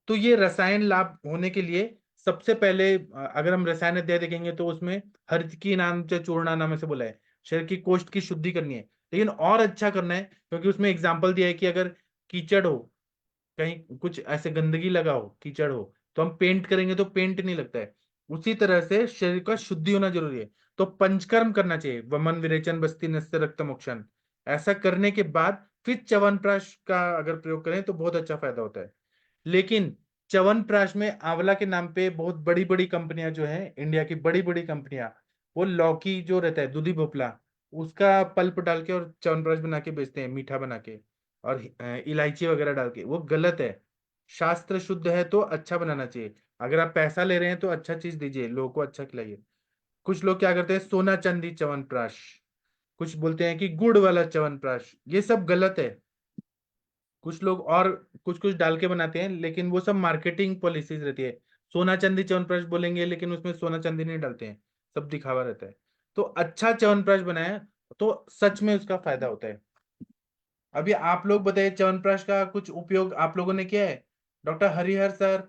तो ये रसायन लाभ होने के लिए सबसे पहले अगर हम रसायन अध्याय देखेंगे तो उसमें हरितकी नाम से चूर्ण नाम से बोला है, शरीर की कोष्ठ की शुद्धि करनी है, लेकिन और अच्छा करना है, क्योंकि उसमें एग्जाम्पल दिया है कि अगर कीचड़ हो, कहीं कुछ ऐसे गंदगी लगा हो, कीचड़ हो, तो हम पेंट करेंगे तो पेंट नहीं लगता है। उसी तरह से शरीर का शुद्धि होना जरूरी है, तो पंचकर्म करना चाहिए, वमन विरेचन बस्ती नस्य रक्त मोक्षण। ऐसा करने के बाद फिर च्यवनप्राश का अगर प्रयोग करें तो बहुत अच्छा फायदा होता है। लेकिन च्यवनप्राश में आंवला के नाम पे बहुत बड़ी बड़ी कंपनियां जो हैं, इंडिया की बड़ी बड़ी कंपनियां, वो लौकी जो रहता है दूधी भोपला, उसका पल्प डाल के और च्यवनप्राश बना के बेचते हैं, मीठा बना के, और इलायची वगैरह डाल के, वो गलत है। शास्त्र शुद्ध है तो अच्छा बनाना चाहिए। अगर आप पैसा ले रहे हैं तो अच्छा चीज दीजिए, लोगों को अच्छा खिलाइए। कुछ लोग क्या करते हैं, सोना चांदी च्यवनप्राश, कुछ बोलते हैं कि गुड़ वाला च्यवनप्राश, ये सब गलत है। कुछ लोग और कुछ कुछ डाल के बनाते हैं, लेकिन वो सब मार्केटिंग पॉलिसीज रहती है। सोना चांदी च्यवनप्राश बोलेंगे लेकिन उसमें सोना चांदी नहीं डालते हैं, सब दिखावा रहता है। तो अच्छा च्यवनप्राश बनाए तो सच में उसका फायदा होता है। अभी आप लोग बताइए, च्यवनप्राश का कुछ उपयोग आप लोगों ने किया है? डॉक्टर हरिहर सर,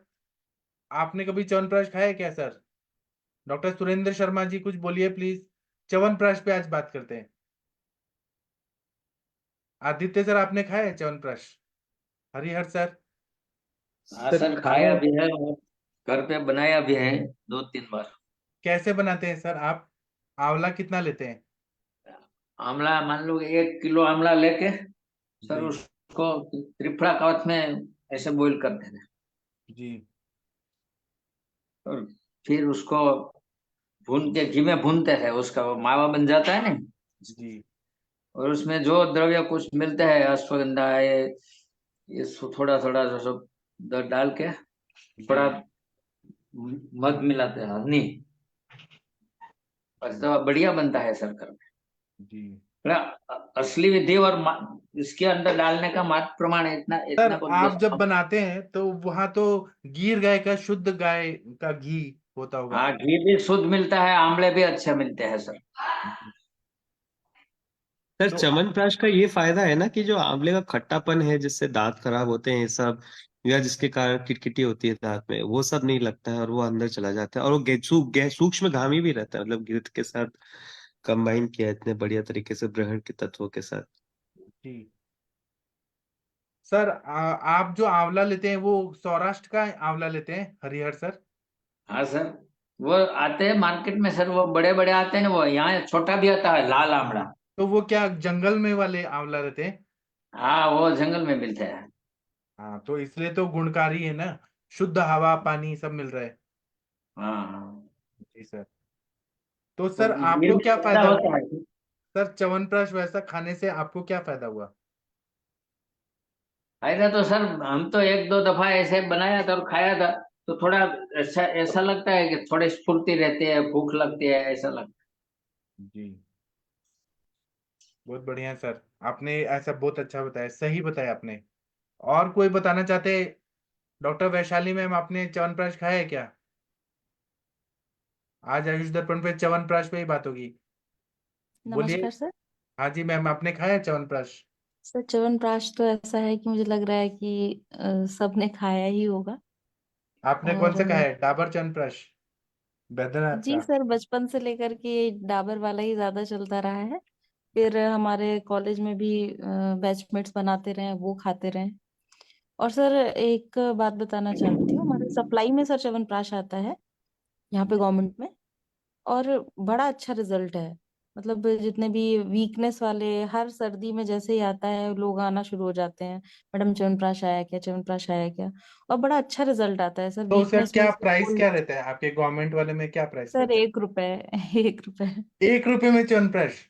आपने कभी च्यवनप्राश खाया है क्या सर? डॉक्टर सुरेंद्र शर्मा जी कुछ बोलिए प्लीज, च्यवनप्राश पे आज बात करते हैं। आदित्य सर, आपने खाया है च्यवनप्राश? हरिहर सर? हाँ सर सर, खाया खाया। भी है और घर पे बनाया भी है 2-3 बार। कैसे बनाते हैं सर आप? आंवला कितना लेते हैं? आंवला मान लो 1 किलो आंवला लेके सर जी। उसको त्रिफला कवच में ऐसे बॉईल कर देना, जी। और फिर उसको भून के घी में भूनते हैं, उसका वो मावा बन जाता है ना। जी। और उसमें जो द्रव्य कुछ मिलते हैं, अश्वगंधा ये थोड़ा थोड़ा जो सब डाल के जी। थोड़ा मध मिलाते हैं, हनी, बस तो बढ़िया बनता है सर घर में। जी। बड़ा असली विधि और इसके अंदर डालने का मात्र प्रमाण है, इतना सर इतना कुछ आप बस। जब बनाते हैं तो वहां तो गिर गाय का, शुद्ध गाय का घी होता होगा। हाँ, घी भी शुद्ध मिलता है, आंवले भी अच्छे मिलते हैं सर। सर तो च्यवनप्राश का ये फायदा है ना कि जो आंवले का खट्टापन है जिससे दांत खराब होते हैं ये सब, या जिसके कारण किटकिटी होती है दांत में, वो सब नहीं लगता है और वो अंदर चला जाता है, और वो सूक्ष्म घामी भी रहता है, मतलब गिरत के साथ कंबाइन किया है इतने बढ़िया तरीके से ग्रहण के तत्वों के साथ। जी सर, आप जो आंवला लेते हैं वो सौराष्ट्र का आंवला लेते हैं हरिहर सर? हाँ सर, वो आते हैं मार्केट में सर, वो बड़े बड़े आते हैं ना, वो यहाँ छोटा भी आता है लाल आंवला। तो वो क्या जंगल में वाले आंवला रहते हैं? हाँ, वो जंगल में मिलते हैं। हाँ, तो इसलिए तो गुणकारी है ना, शुद्ध हवा पानी सब मिल रहा है। हाँ हाँ, जी सर। तो तो सर गिर आपको में क्या ज्यादा फायदा? होता है। सर च्यवनप्राश वैसा खाने से आपको क्या फायदा हुआ? फायदा तो सर, हम तो 1-2 दफा ऐसे बनाया था और खाया था, तो थोड़ा ऐसा ऐसा लगता है कि थोड़ी स्फूर्ति रहती है, भूख लगती है, ऐसा लगता जी। बहुत बढ़िया सर, आपने ऐसा बहुत अच्छा बताया, सही बताया आपने। और कोई बताना चाहते? डॉक्टर वैशाली मैम, आपने च्यवनप्राश खाया है क्या? आज आयुष दर्पण पे च्यवनप्राश पे ही बात होगी, बोलिए। नमस्कार सर। हाँ जी मैम, आपने खाया है च्यवनप्राश? सर च्यवनप्राश तो ऐसा है कि मुझे लग रहा है कि सबने खाया ही होगा। आपने कौन और सा खाया है, डाबर च्यवनप्राश, बैद्यनाथ जी का? सर, बचपन से लेकर के डाबर वाला ही ज्यादा चलता रहा है। फिर हमारे कॉलेज में भी बैचमेट्स बनाते रहे, वो खाते रहे। और सर एक बात बताना चाहती हूँ, हमारे सप्लाई में सर च्यवनप्राश आता है यहाँ पे गवर्नमेंट में। और बड़ा अच्छा रिजल्ट है। मतलब जितने भी वीकनेस वाले, हर सर्दी में जैसे ही आता है लोग आना शुरू हो जाते हैं, मैडम च्यवनप्राश आया क्या, च्यवनप्राश आया क्या। और बड़ा अच्छा रिजल्ट आता है सर, तो सर वीकनेस में क्या से प्राइस क्या कोल्ड। रहता है आपके गवर्नमेंट वाले में, क्या प्राइस सर रहता 1 रुपए, 1 रुपए। है? 1 रुपए में च्यवनप्राश?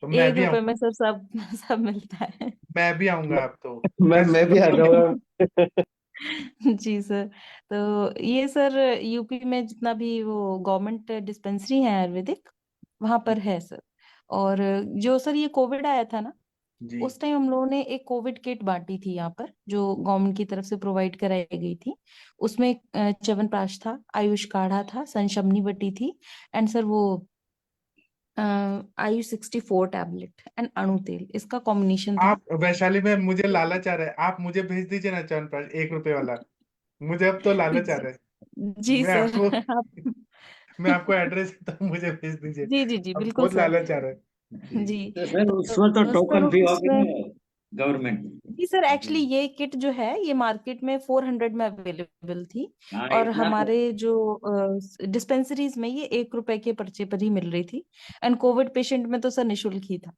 तो मैं एक भी रुपए आऊंगा। में सर सब सब मिलता है। मैं भी आऊंगा अब तो। मैं भी आ जाऊंगा। जी सर। तो ये सर यूपी में जितना भी वो गवर्नमेंट डिस्पेंसरी है आयुर्वेदिक, वहां जी पर है सर। और जो सर ये कोविड आया था ना, जी। उस टाइम हम लोगों ने एक कोविड किट बांटी थी यहाँ पर, जो गवर्नमेंट की तरफ से प्रोवाइड कराई गई थी। उसमें च्यवनप्राश था, आयुष काढ़ा था, संशमनी बटी थी, एंड सर वो आयुष 64 टैबलेट एंड अणु तेल, इसका कॉम्बिनेशन था। आप वैशाली में, मुझे लालच आ रहा है, आप मुझे भेज दीजिए ना च्यवनप्राश 1 रुपए वाला। मुझे अब तो लालच आ रहा है। जी मैं सर। आपको आप मैं आपको एड्रेस देता हूँ, मुझे भेज दीजिए। जी जी जी अब बिल्कुल बहुत सर। लालच आ रहा है। जी। जी। तो सर तो उसमें तो सर टोकन फी होगी उसमें, ना गवर्नमेंट? जी सर जी एक्चुअली ये किट जो है ये मार्केट में 400 में अवेलेबल थी। हाँ और इतना तो। हमारे जो डिस्पेंसरीज में ये 1 रुपए के पर्चे पर ही मिल रही थी। एंड कोविड पेशेंट में तो सर निशुल्क ही था।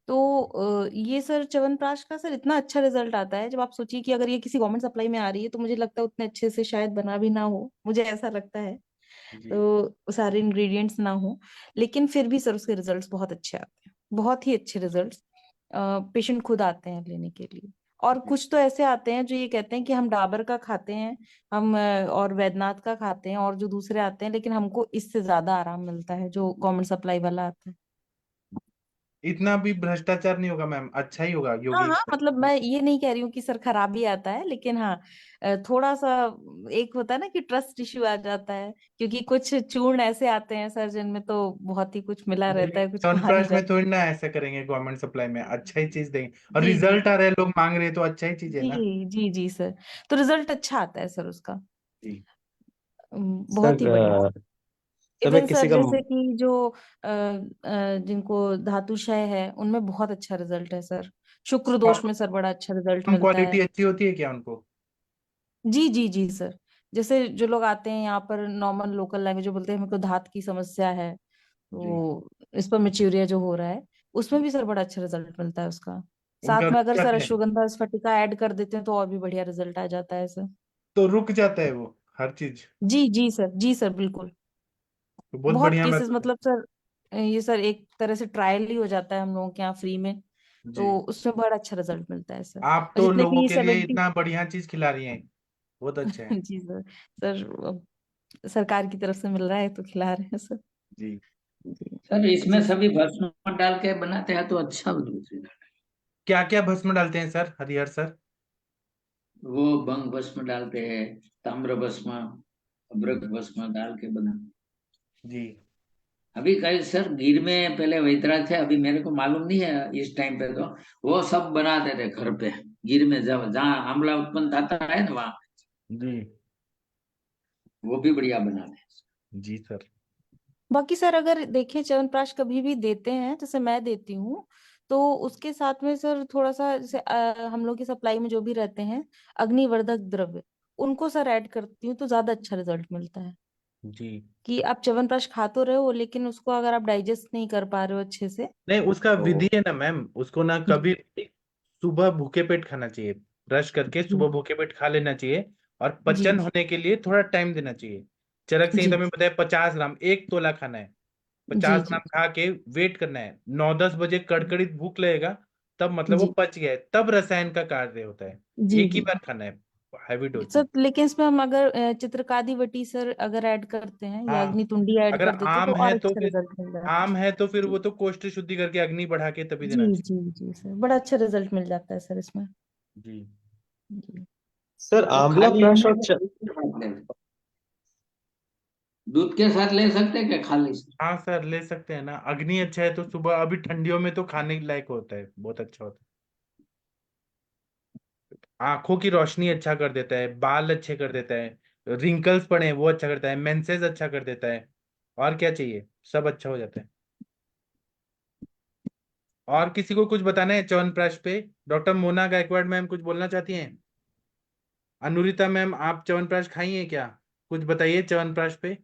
तो ये सर च्यवनप्राश का सर इतना अच्छा रिजल्ट आता है, जब आप सोचिए कि अगर ये किसी गवर्नमेंट सप्लाई में आ रही है तो मुझे लगता है उतने अच्छे से शायद बना भी ना हो, मुझे ऐसा लगता है। जी। तो सारे इंग्रेडिएंट्स ना हो, लेकिन फिर भी सर उसके रिजल्ट्स बहुत अच्छे आते हैं, बहुत ही अच्छे रिजल्ट्स। पेशेंट खुद आते हैं लेने के लिए। और जी। कुछ तो ऐसे आते हैं जो ये कहते हैं कि हम डाबर का खाते हैं, हम और वैद्यनाथ का खाते हैं, और जो दूसरे आते हैं, लेकिन हमको इससे ज्यादा आराम मिलता है जो गवर्नमेंट सप्लाई वाला आता है। इतना भी भ्रष्टाचार नहीं होगा मैम, अच्छा ही होगा हाँ योगी। हाँ, मतलब मैं ये नहीं कह रही हूँ कि सर खराब ही आता है, लेकिन हाँ थोड़ा सा एक होता है ना कि ट्रस्ट इश्यू आ जाता है, क्योंकि कुछ चूर्ण ऐसे आते हैं सर जिनमें तो बहुत ही कुछ मिला रहता है, कुछ कहा नहीं च्यवनप्राश में जाता। थोड़ी ना ऐसा करेंगे, गवर्नमेंट सप्लाई में अच्छा ही चीज देंगे, और जी जी रिजल्ट आ रहा है, लोग मांग रहे हैं, तो अच्छा ही चीज है ना। जी जी जी सर। तो रिजल्ट अच्छा आता है सर उसका। जी। बहुत ही सर बढ़िया। सर मैं इवन किसी सर का जैसे कि जो जिनको धातुशय है उनमें बहुत अच्छा रिजल्ट है सर। शुक्र दोष में सर बड़ा अच्छा रिजल्ट कम मिलता क्वालिटी है। अच्छी होती है क्या उनको? जी जी जी सर। जैसे जो लोग आते हैं यहाँ पर नॉर्मल लोकल लैंग्वेज जो बोलते हैं हमको धात की समस्या है, जी। तो इस पर मेच्यूरिया जो हो रहा है, उसमें भी सर बड़ा अच्छा रिजल्ट मिलता है उसका। उनका साथ में रुक अगर सर जाते हैं? अश्वगंधा स्फटिका ऐड कर देते हैं तो और भी बढ़िया रिजल्ट आ जाता है सर। तो रुक जाता है वो हर चीज? जी जी सर, जी सर बिल्कुल। तो बहुत बहुत बढ़िया केसेस, मेथड मतलब सर ये सर एक तरह से ट्रायल ही हो जाता है हम लोगों के यहाँ फ्री में। है। जी। तो उसमें बड़ा अच्छा रिजल्ट मिलता है सर। आप और तो जितने लोगों भी के लिए 70। इतना बढ़िया चीज खिला रही हैं, बहुत अच्छा है। जी सर। सर सरकार की तरफ से मिल रहा है तो खिला रहे हैं सर। जी। जी सर इसमें जी सर। सभी भस्म डाल के बनाते हैं तो अच्छा दूसरी। क्या क्या भस्म डालते हैं सर, हरिहर सर? वो भंग भस्म डालते हैं, ताम्र भस्म, जी। अभ्रक भस्म डाल के बना। जी। अभी कई सर गिर में पहले वैतरा थे, अभी मेरे को मालूम नहीं है इस टाइम पे, तो वो सब बनाते थे घर पे। गिर में जब जहाँ आंवला उत्पन्न होता है ना वहाँ, जी। वो भी बढ़िया बनाते हैं। जी सर। बाकी सर अगर देखें च्यवनप्राश कभी भी देते हैं, जैसे मैं देती हूँ, तो उसके साथ में सर थोड़ा सा जैसे हम लोग की सप्लाई में जो भी रहते हैं अग्निवर्धक द्रव्य, उनको सर ऐड करती हूँ तो ज्यादा अच्छा रिजल्ट मिलता है। जी। कि आप च्यवनप्राश खा तो रहे हो, लेकिन उसको अगर आप डाइजेस्ट नहीं कर पा रहे हो अच्छे से, नहीं, उसका तो विधि है ना मैम, उसको ना जी कभी सुबह भूखे पेट खाना चाहिए, ब्रश करके जी सुबह भूखे पेट खा लेना चाहिए, और जी पचन होने के लिए थोड़ा टाइम देना चाहिए। चरक जी संहिता में बताया 50 ग्राम, 1 तोला खाना है। जी 50 ग्राम जी खा के वेट करना है, 9-10 बजे कड़कड़ित भूख लगेगा, तब मतलब वो जी पच गया है, तब रसायन का कार्य होता है। जी एक ही जी बार खाना है, हैवी डोज सर। में। लेकिन इसमें हम अगर चित्रकादि सर अगर ऐड करते हैं या हाँ, अग्नितुंडी ऐड अगर कर देते हैं तो आम और है तो अच्छा फिर, रिजल्ट मिल जाता है। आम है तो फिर जी वो तो कोष्ठ शुद्धि करके अग्नि बढ़ा के तभी जी देना चाहिए। जी जी सर, बड़ा अच्छा रिजल्ट मिल जाता है सर इसमें। जी। जी सर तो आंवला खाली प्राश नहीं, और दूध के साथ ले सकते हैं क्या खाली से? हाँ सर, ले सकते हैं ना, अग्नि अच्छा है तो सुबह, अभी ठंडियों में तो खाने के लायक होता है, बहुत अच्छा होता है। आंखों की रोशनी अच्छा कर देता है, बाल अच्छे कर देता है, रिंकल्स पड़े हैं वो अच्छा करता है, मेंसेस अच्छा कर देता है, और क्या चाहिए, सब अच्छा हो जाता है। और किसी को कुछ बताना है च्यवनप्राश पे? डॉक्टर मोना गायकवाड़ मैम कुछ बोलना चाहती हैं? अनुरिता मैम, आप च्यवनप्राश खाई हैं क्या? कुछ बताइए च्यवनप्राश पे।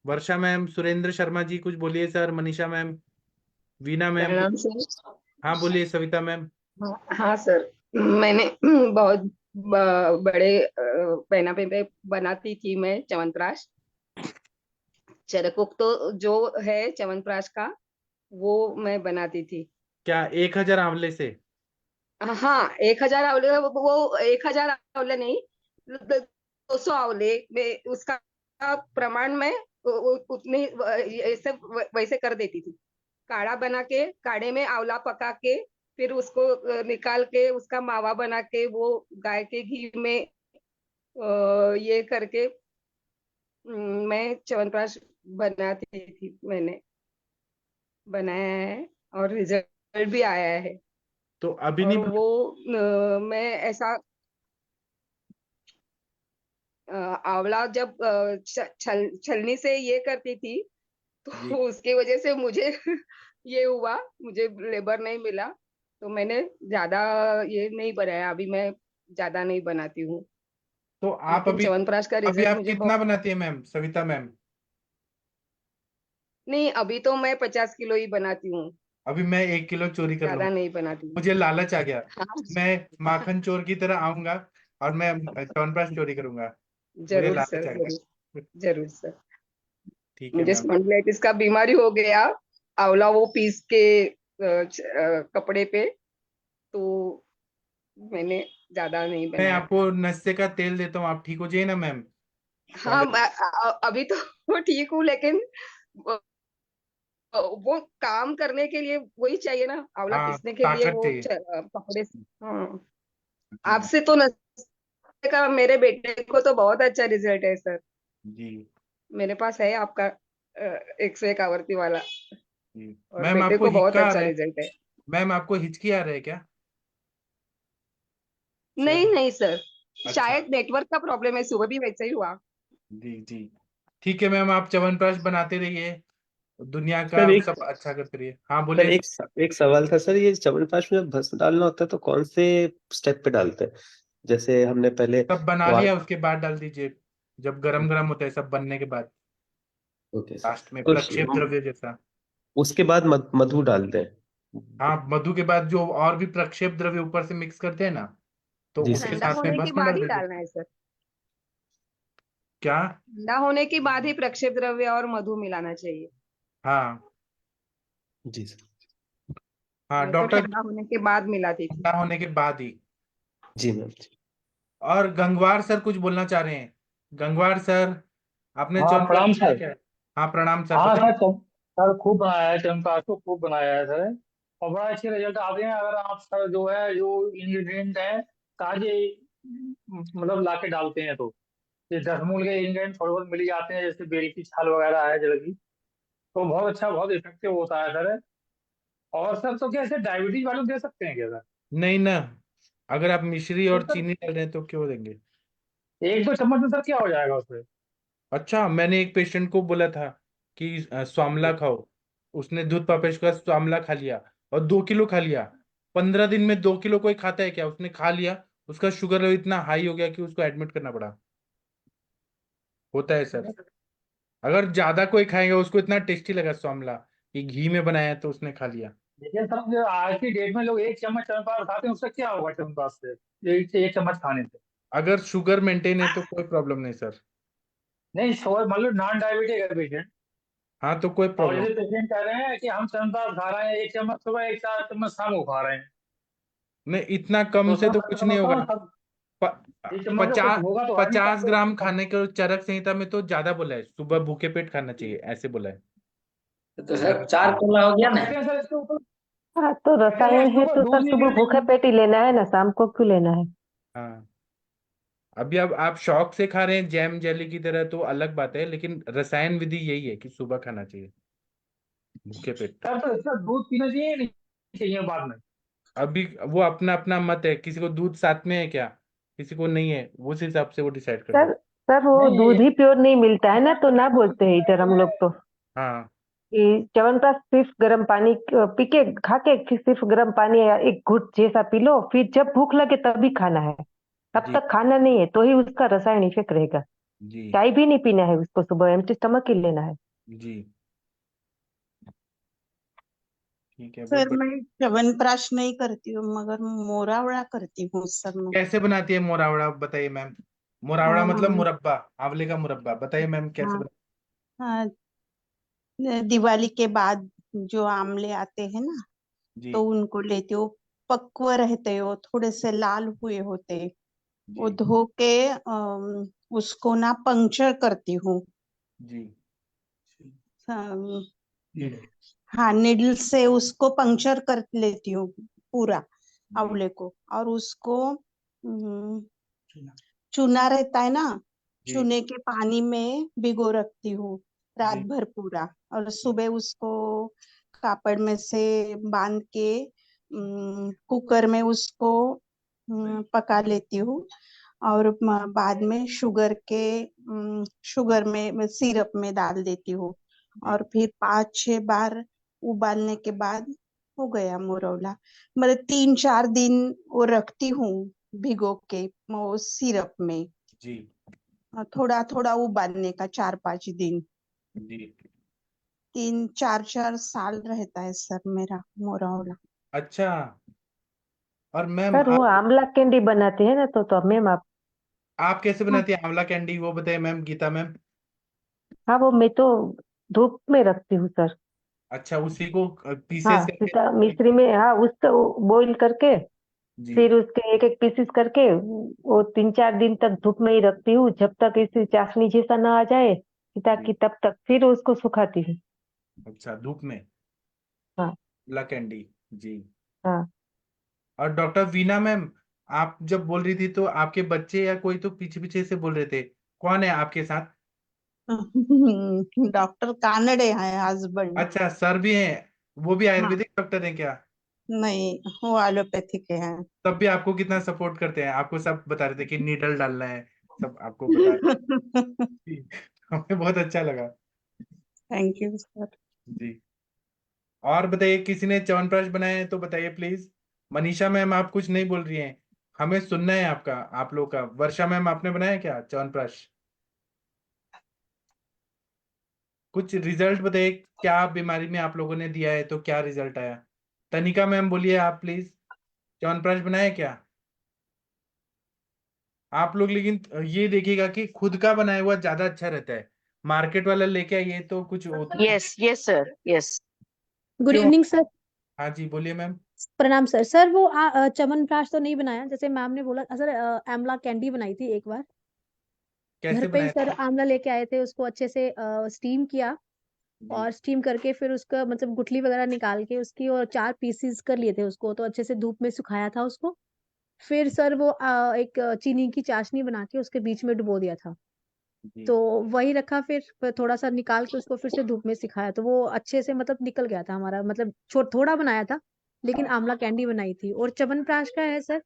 वर्षा मैम, सुरेंद्र शर्मा जी कुछ बोलिए sir, Manisha ma'am, Veena ma'am. प्रणाम सर। हाँ बोलिए सविता मैम। हाँ सर, मैंने बहुत बड़े पैनापे पे बनाती थी मैं च्यवनप्राश। चरकुक तो जो है च्यवनप्राश का, वो मैं बनाती थी। क्या 1000 आंवले से? हाँ, 1000 आंवले, वो 1000 आंवले नहीं, 200 आंवले में उसका प्रमाण में उतने ऐसे वैसे कर देती थी। काढ़ा बना के, काढ़े में आंवला पका के, फिर उसको निकाल के उसका मावा बना के वो गाय के घी में ये करके मैं च्यवनप्राश बनाती थी। मैंने बनाया है और रिजल्ट भी आया है। तो अभी और नहीं वो मैं ऐसा आंवला जब छलनी से ये करती थी, जी। तो उसकी वजह से मुझे ये हुआ, मुझे लेबर नहीं मिला, तो मैंने ज्यादा ये नहीं बनाया। अभी मैं ज्यादा नहीं बनाती हूँ, तो आप लेकिन च्यवनप्राश का अभी रिजल्ट आप मुझे कितना बहुत। बनाती है मैम, सविता मैम? नहीं, अभी तो मैं 50 किलो ही बनाती हूँ, अभी मैं 1 किलो चोरी कर ज्यादा लूंगा। नहीं बनाती हूँ। मुझे लालच आ गया, हाँ, मैं माखन चोर की तरह आऊंगा और मैं च्यवनप्राश चोरी करूंगा। मुझे जरूर लालच सर, आ जरूर, गया। जरूर सर। ठीक है मुझे मैम। स्पॉन्डिलाइटिस का बीमारी हो गया, आंवला वो पीस के कपड़े पे, तो मैंने ज्यादा नहीं मैं बनाया। आपको नस्से का तेल देता हूँ, आप ठीक हो जाइए ना मैम। हाँ, अभी तो ठीक हूँ, लेकिन वो वो काम करने के लिए वही चाहिए ना, आंवला हाँ, पीसने के लिए ताकत वो चाहिए। कपड़े। हाँ, जी। आपसे तो नस्ते का मेरे बेटे को तो बहुत अच्छा रिजल्ट है सर। जी। मेरे पास है आपका 101 आवर्ती वाला, जी और मैम, बेटे आपको को बहुत हिचका आ अच्छा रहा है? रिजल्ट है। मैम आपको हिचकी आ रहा है क्या? नहीं शायद। नहीं सर, अच्छा। शायद नेटवर्क का प्रॉब्लम है, सुबह भी वैसे ही हुआ। जी जी। ठीक है मैम, आप च्यवनप्राश बनाते रहिए, दुनिया का सर एक सब अच्छा करते रहिए। हाँ सर बोलिए। एक सवाल था सर, ये च्यवनप्राश में जब भस्म डालना होता है तो कौन से स्टेप पे डालते हैं? जैसे हमने पहले सब बना वा... लिया उसके बाद डाल दीजिए, जब गरम गरम होता है सब बनने के बाद, ओके सर। लास्ट में तो प्रक्षेप द्रव्य जैसा। उसके बाद मधु डालते हैं? हाँ, मधु के बाद जो और भी प्रक्षेप द्रव्य ऊपर से मिक्स करते हैं ना, तो जी उसके सर। ठंडा साथ में होने के भस्म बाद डाल ही दीजिए। डालना है सर। क्या? ठंडा होने के बाद ही प्रक्षेप द्रव्य और मधु मिलाना चाहिए। हाँ। जी सर। हाँ मैं तो डॉक्टर, ठंडा होने के बाद मिलाती थी। ठंडा होने के बाद ही। जी मैम। और गंगवार सर कुछ बोलना चाह रहे हैं? गंगवार सर, आपने हाँ च्यवनप्राश प्रणाम बनाया सर। क्या? हाँ प्रणाम सर, हाँ बताइए। सर, सर खूब बनाया है, च्यवनप्राश को खूब बनाया है सर। और बड़ा अच्छे रिजल्ट आते हैं अगर आप सर जो है जो इंग्रेडिएंट है ताजे मतलब ला के डालते हैं तो। ये दशमूल के इंग्रेडिएंट थोड़े बहुत मिल ही जाते हैं, जैसे बेल की छाल वगैरह है जलेबी, तो बहुत अच्छा बहुत इफेक्टिव होता है सर। और सर तो क्या इसे डायबिटीज वालों दे सकते हैं क्या सर? नहीं ना, अगर आप मिश्री तो और सर चीनी डाल रहे हैं तो क्यों देंगे? 1-2 चम्मच में सर क्या हो जाएगा उसमें? अच्छा, मैंने एक पेशेंट को बोला था कि स्वामला खाओ, उसने दूध पापेश का स्वामला खा लिया और 2 किलो खा लिया। 15 दिन में 2 किलो कोई खाता है क्या? उसने खा लिया, उसका शुगर लेवल इतना हाई हो गया कि उसको एडमिट करना पड़ा। होता है सर, अगर ज्यादा कोई खाएगा, उसको इतना टेस्टी लगा स्वामला कि घी में बनाया है, तो उसने खा लिया। लेकिन सर जो आज की डेट में लोग 1 चम्मच च्यवनप्राश खाते हैं, उससे क्या होगा च्यवनप्राश से? 1 चम्मच खाने से? अगर शुगर मेंटेन है तो कोई प्रॉब्लम नहीं सर। नहीं, शोर मतलब नॉन डायबिटिक है पेशेंट, हाँ तो कोई और प्रॉब्लम। जैसे पेशेंट कह रहे हैं कि हम च्यवनप्राश खा रहे हैं 1 चम्मच सुबह, 1 चम्मच शाम को खा रहे हैं, नहीं, इतना कम तो से सर तो मैं कुछ तो नहीं समझता होगा। हूँ सब प, 1 चम्मच में कुछ 50 होगा तो है नहीं, 50 ग्राम सब खाने को चरक संहिता में तो ज्यादा बोला है, सुबह भूखे पेट खाना चाहिए ऐसे बोला है। तो सर 4 तोला हो गया तो ना। कहते हैं सर इसके ऊपर, हाँ, तो कहते हैं रसायन इसके है ऊपर तो दूध सर नहीं सुबह गिरने भूखे पेट ही लेना है ना, शाम को क्यों लेना है? हाँ, अभी अब आप शौक से खा रहे हैं जैम जेली की तरह तो अलग बात है, लेकिन रसायन विधि यही है कि सुबह खाना चाहिए भूखे पेट। सर तो इसका दूध पीना चाहिए या नहीं चाहिए बाद में? अभी वो अपना अपना मत है, किसी को दूध साथ में है क्या, किसी को नहीं है, उस हिसाब से वो डिसाइड कर सर सकते। सर वो नहीं दूध ही प्योर नहीं मिलता है ना, तो ना बोलते हैं इधर हम लोग तो हाँ कि च्यवनप्राश सिर्फ गर्म पानी पी के खा के फिर सिर्फ गर्म पानी या एक घुट जैसा पी लो, फिर जब भूख लगे तभी खाना है, तब जी। तक खाना नहीं है, तो ही उसका रसायन इफेक्ट रहेगा। जी चाय भी नहीं पीना है उसको, सुबह एम्प्टी स्टमक ही लेना है। जी। ठीक है, बहुत सर बढ़िया। मैं च्यवनप्राश नहीं करती हूँ मगर मोरावड़ा करती हूँ सर मैं। कैसे बनाती है मोरावड़ा, बताइए मैम। मोरावड़ा मतलब हाँ मुरब्बा, आंवले का मुरब्बा, बताइए मैम कैसे हाँ बना। हाँ, दिवाली के बाद जो आमले आते हैं ना, जी तो उनको लेती हूँ। पक्व रहते हो, थोड़े से लाल हुए होते, वो जी धो के उसको ना पंक्चर करती हूँ। जी अम, हाँ, निडल से उसको पंक्चर कर लेती हूँ पूरा जी आंवले को। और उसको चूना रहता है ना, जी चूने के पानी में भिगो रखती हूँ रात जी भर पूरा। और सुबह उसको कापड़ में से बांध के कुकर में उसको पका लेती हूँ। और बाद में शुगर में सिरप में डाल देती हूँ। जी। और फिर 5-6 बार उबालने के बाद हो गया मुरौला। मतलब 3-4 दिन वो रखती हूँ भिगो के वो सिरप में। जी थोड़ा थोड़ा उबालने का 4-5 दिन। जी। 3-4 साल रहता है सर मेरा मोरौला। अच्छा। और मैम सर वो आंवला कैंडी बनाते हैं ना, तो मैम आप कैसे हाँ बनाती है आंवला कैंडी, वो बताइए मैम, गीता मैम। हाँ, वो मैं तो धूप में रखती हूँ सर। अच्छा, उसी को पीसेस हाँ, करके। सीता मिश्री में, हाँ उसको बॉईल करके जी फिर उसके एक एक पीसेस करके वो 3-4 दिन तक धूप में ही रखती हूँ, जब तक इसी चाशनी जैसा ना आ जाए, जी। ताकि तब तक फिर उसको सुखाती हूँ। अच्छा, धूप में हाँ आंवला कैंडी। जी। हाँ। और डॉक्टर वीना मैम, आप जब बोल रही थी तो आपके बच्चे या कोई तो पीछे पीछे से बोल रहे थे, कौन है आपके साथ? डॉक्टर कानड़े हैं हस्बैंड। अच्छा, सर भी हैं, वो भी हाँ, आयुर्वेदिक डॉक्टर हैं क्या? नहीं वो एलोपैथी के हैं। तब भी आपको कितना सपोर्ट करते हैं, आपको सब बता रहे थे कि नीडल डालना है, सब आपको बता रहे थे। हमें बहुत अच्छा लगा। Thank you sir. जी। और बताइए, किसी ने च्यवनप्राश बनाए हैं तो बताइए प्लीज। मनीषा मैम, आप कुछ नहीं बोल रही हैं, हमें सुनना है आपका, आप लोग का। वर्षा मैम, आपने बनाया क्या च्यवनप्राश? कुछ रिजल्ट बताइए, क्या बीमारी में आप लोगों ने दिया है तो क्या रिजल्ट आया। तनिका मैम बोलिए आप प्लीज, च्यवनप्राश बनाया क्या आप लोग? लेकिन ये देखिएगा कि खुद का बनाया हुआ ज्यादा अच्छा रहता है, मार्केट वाला लेके आइए तो कुछ yes yes sir yes. Good क्यों। Evening sir. हाँ जी, बोलिए मैम। प्रणाम सर। सर वो च्यवनप्राश तो नहीं बनाया जैसे मैम ने बोला सर। आंवला कैंडी बनाई थी एक बार। घर कैसे पे ही बनाया सर था? आंवला लेके आए थे, उसको अच्छे से स्टीम किया। जी और स्टीम करके फिर उसका मतलब गुठली वगैरह निकाल के उसकी और 4 पीसीस कर लिए थे उसको, तो अच्छे से धूप में सुखाया था उसको। फिर सर वो एक चीनी की चाशनी बना के उसके बीच में डुबो दिया था। जी। तो वही रखा, फिर थोड़ा सा निकाल के उसको फिर से धूप में सिखाया, तो वो अच्छे से मतलब निकल गया था हमारा। मतलब थोड़ा बनाया था लेकिन आंवला कैंडी बनाई थी। और च्यवनप्राश का है सर,